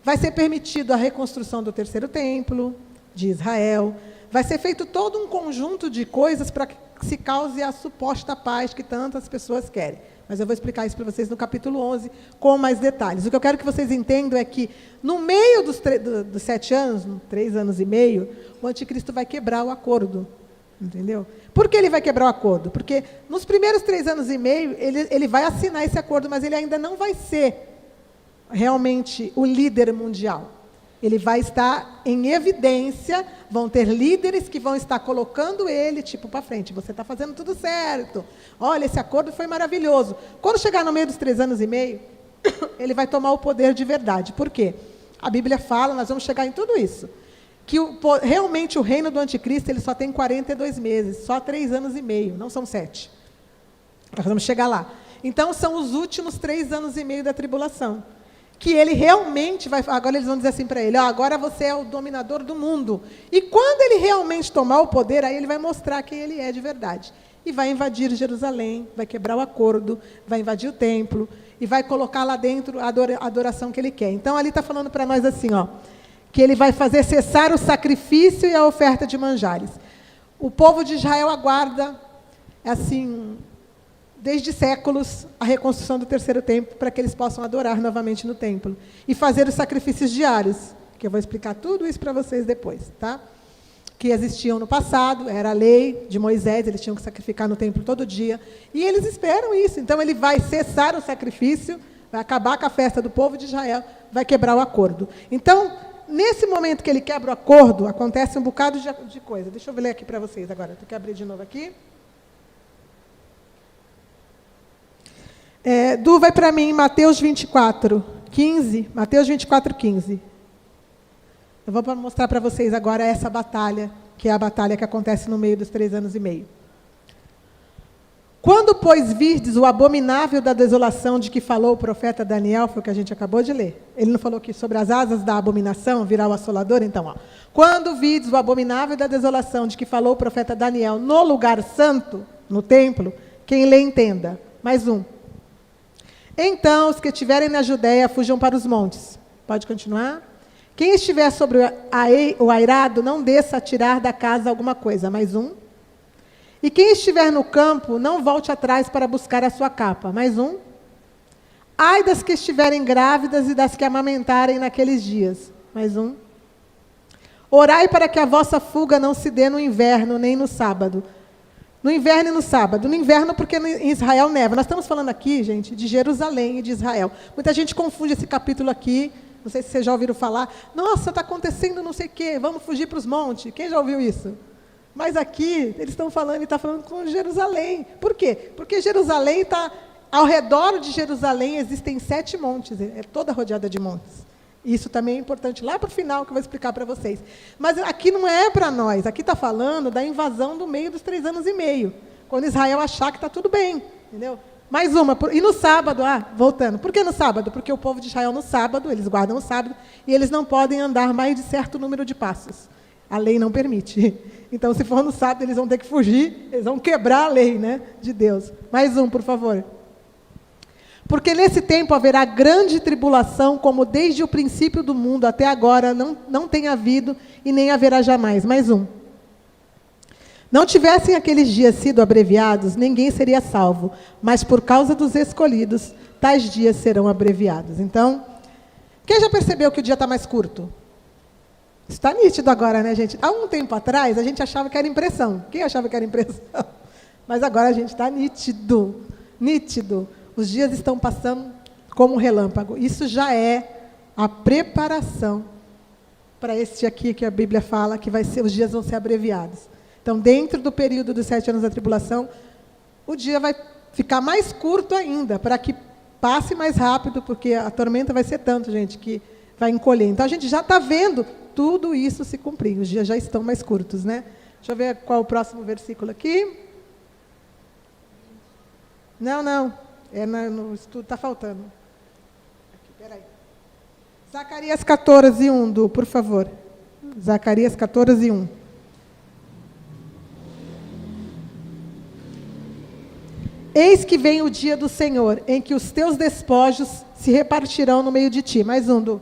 vai ser permitido a reconstrução do terceiro templo de Israel, vai ser feito todo um conjunto de coisas para que se cause a suposta paz que tantas pessoas querem. Mas eu vou explicar isso para vocês no capítulo 11, com mais detalhes. O que eu quero que vocês entendam é que, no meio dos 7 anos, 3 anos e meio, o anticristo vai quebrar o acordo. Entendeu? Por que ele vai quebrar o acordo? Porque nos primeiros 3 anos e meio, ele vai assinar esse acordo, mas ele ainda não vai ser realmente o líder mundial. Ele vai estar em evidência, vão ter líderes que vão estar colocando ele, tipo, para frente. Você está fazendo tudo certo. Olha, esse acordo foi maravilhoso. Quando chegar no meio dos 3 anos e meio, ele vai tomar o poder de verdade. Por quê? A Bíblia fala, nós vamos chegar em tudo isso, que realmente o reino do anticristo ele só tem 42 meses, só 3 anos e meio, não são 7. Nós vamos chegar lá. Então, são os últimos 3 anos e meio da tribulação. Que ele realmente vai... Agora eles vão dizer assim para ele, agora você é o dominador do mundo. E quando ele realmente tomar o poder, aí ele vai mostrar quem ele é de verdade. E vai invadir Jerusalém, vai quebrar o acordo, vai invadir o templo, e vai colocar lá dentro a adoração que ele quer. Então, ali está falando para nós assim, que ele vai fazer cessar o sacrifício e a oferta de manjares. O povo de Israel aguarda, assim... desde séculos, a reconstrução do terceiro templo, para que eles possam adorar novamente no templo. E fazer os sacrifícios diários, que eu vou explicar tudo isso para vocês depois, tá? Que existiam no passado, era a lei de Moisés, eles tinham que sacrificar no templo todo dia. E eles esperam isso. Então, ele vai cessar o sacrifício, vai acabar com a festa do povo de Israel, vai quebrar o acordo. Então, nesse momento que ele quebra o acordo, acontece um bocado de coisa. Deixa eu ler aqui para vocês agora. Tenho que abrir de novo aqui. Du, vai para mim, Mateus 24, 15. Mateus 24, 15. Eu vou mostrar para vocês agora essa batalha, que é a batalha que acontece no meio dos 3 anos e meio. Quando, pois, virdes o abominável da desolação de que falou o profeta Daniel, foi o que a gente acabou de ler. Ele não falou que sobre as asas da abominação virá o assolador? Então, ó. Quando virdes o abominável da desolação de que falou o profeta Daniel no lugar santo, no templo, quem lê entenda. Mais um. Então, os que estiverem na Judéia fujam para os montes. Pode continuar? Quem estiver sobre o airado, não desça a tirar da casa alguma coisa. Mais um. E quem estiver no campo, não volte atrás para buscar a sua capa. Mais um. Ai das que estiverem grávidas e das que amamentarem naqueles dias. Mais um. Orai para que a vossa fuga não se dê no inverno, nem no sábado. No inverno e no sábado. No inverno, porque em Israel neva. Nós estamos falando aqui, gente, de Jerusalém e de Israel. Muita gente confunde esse capítulo aqui. Não sei se vocês já ouviram falar. Nossa, está acontecendo não sei o quê. Vamos fugir para os montes. Quem já ouviu isso? Mas aqui, eles estão falando, ele está falando com Jerusalém. Por quê? Porque Jerusalém está, ao redor de Jerusalém existem 7 montes, é toda rodeada de montes. Isso também é importante, lá para o final, que eu vou explicar para vocês. Mas aqui não é para nós, aqui está falando da invasão do meio dos 3 anos e meio, quando Israel achar que está tudo bem, entendeu? Mais uma, e no sábado, voltando, por que no sábado? Porque o povo de Israel no sábado, eles guardam o sábado, e eles não podem andar mais de certo número de passos. A lei não permite. Então, se for no sábado, eles vão ter que fugir, eles vão quebrar a lei, né, de Deus. Mais um, por favor. Porque nesse tempo haverá grande tribulação, como desde o princípio do mundo até agora não tem havido e nem haverá jamais. Mais um. Não tivessem aqueles dias sido abreviados, ninguém seria salvo, mas por causa dos escolhidos, tais dias serão abreviados. Então, quem já percebeu que o dia está mais curto? Está nítido agora, né, gente? Há um tempo atrás, a gente achava que era impressão. Quem achava que era impressão? Mas agora a gente está nítido. Nítido. Os dias estão passando como um relâmpago. Isso já é a preparação para esse aqui que a Bíblia fala, que os dias vão ser abreviados. Então, dentro do período dos 7 anos da tribulação, o dia vai ficar mais curto ainda, para que passe mais rápido, porque a tormenta vai ser tanto, gente, que vai encolher. Então, a gente já está vendo tudo isso se cumprir. Os dias já estão mais curtos, né? Deixa eu ver qual é o próximo versículo aqui. Não. No estudo está faltando. Aqui, peraí. Zacarias 14, 1, Du, por favor. Zacarias 14, 1. Eis que vem o dia do Senhor, em que os teus despojos se repartirão no meio de ti. Mais um, Du.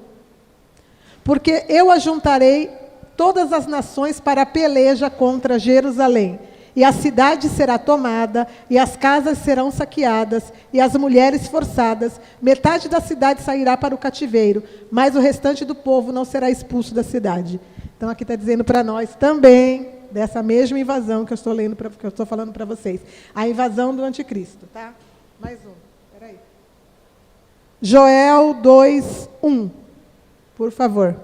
Porque eu ajuntarei todas as nações para a peleja contra Jerusalém. E a cidade será tomada, e as casas serão saqueadas, e as mulheres forçadas. Metade da cidade sairá para o cativeiro, mas o restante do povo não será expulso da cidade. Então, aqui está dizendo para nós também, dessa mesma invasão que eu estou lendo, que eu estou falando para vocês. A invasão do anticristo, tá? Mais um, espera aí. Joel 2, 1. Por favor.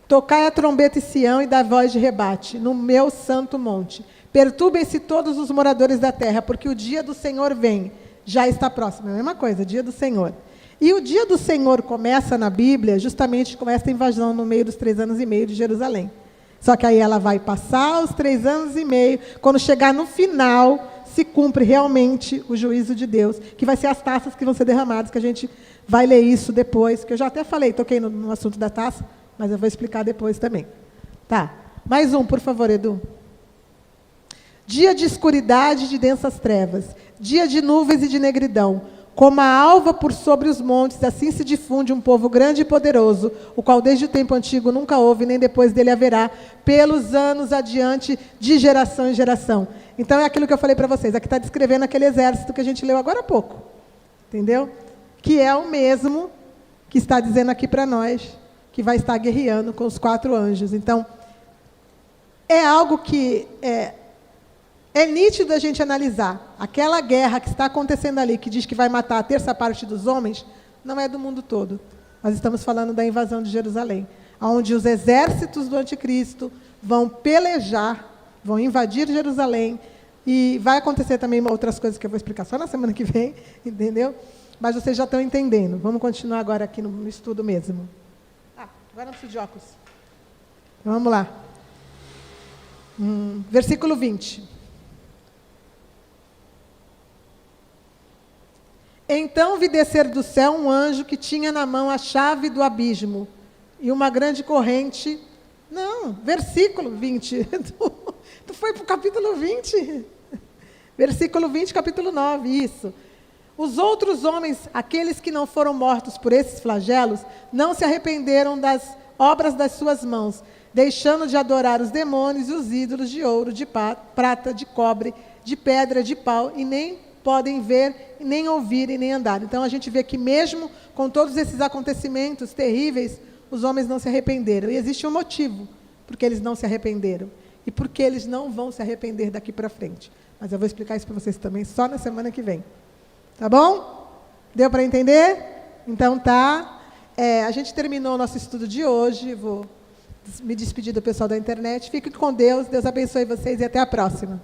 Tocai a trombeta em Sião e dai voz de rebate, no meu santo monte. Perturbem-se todos os moradores da terra, porque o dia do Senhor vem, já está próximo. É a mesma coisa, dia do Senhor. E o dia do Senhor começa na Bíblia justamente com essa invasão no meio dos 3 anos e meio de Jerusalém. Só que aí ela vai passar os 3 anos e meio, quando chegar no final, se cumpre realmente o juízo de Deus, que vai ser as taças que vão ser derramadas, que a gente vai ler isso depois, que eu já até falei, toquei no assunto da taça, mas eu vou explicar depois também. Tá, mais um, por favor, Edu. Dia de escuridade e de densas trevas, dia de nuvens e de negridão, como a alva por sobre os montes, assim se difunde um povo grande e poderoso, o qual desde o tempo antigo nunca houve, nem depois dele haverá, pelos anos adiante, de geração em geração. Então, é aquilo que eu falei para vocês. Aqui está descrevendo aquele exército que a gente leu agora há pouco. Entendeu? Que é o mesmo que está dizendo aqui para nós, que vai estar guerreando com os 4 anjos. Então, é algo que É nítido a gente analisar. Aquela guerra que está acontecendo ali, que diz que vai matar a terça parte dos homens, não é do mundo todo. Nós estamos falando da invasão de Jerusalém, onde os exércitos do anticristo vão pelejar, vão invadir Jerusalém, e vai acontecer também outras coisas que eu vou explicar só na semana que vem, entendeu? Mas vocês já estão entendendo. Vamos continuar agora aqui no estudo mesmo. Agora não preciso de óculos. Então, vamos lá. Versículo 20. Então vi descer do céu um anjo que tinha na mão a chave do abismo e uma grande corrente. Não, versículo 20. Tu foi para o capítulo 20. Versículo 20, capítulo 9, isso. Os outros homens, aqueles que não foram mortos por esses flagelos, não se arrependeram das obras das suas mãos, deixando de adorar os demônios e os ídolos de ouro, de prata, de cobre, de pedra, de pau, e nem podem ver, nem ouvir e nem andar. Então, a gente vê que mesmo com todos esses acontecimentos terríveis, os homens não se arrependeram. E existe um motivo porque eles não se arrependeram. E porque eles não vão se arrepender daqui para frente. Mas eu vou explicar isso para vocês também só na semana que vem. Tá bom? Deu para entender? Então, tá. A gente terminou o nosso estudo de hoje. Vou me despedir do pessoal da internet. Fique com Deus. Deus abençoe vocês e até a próxima.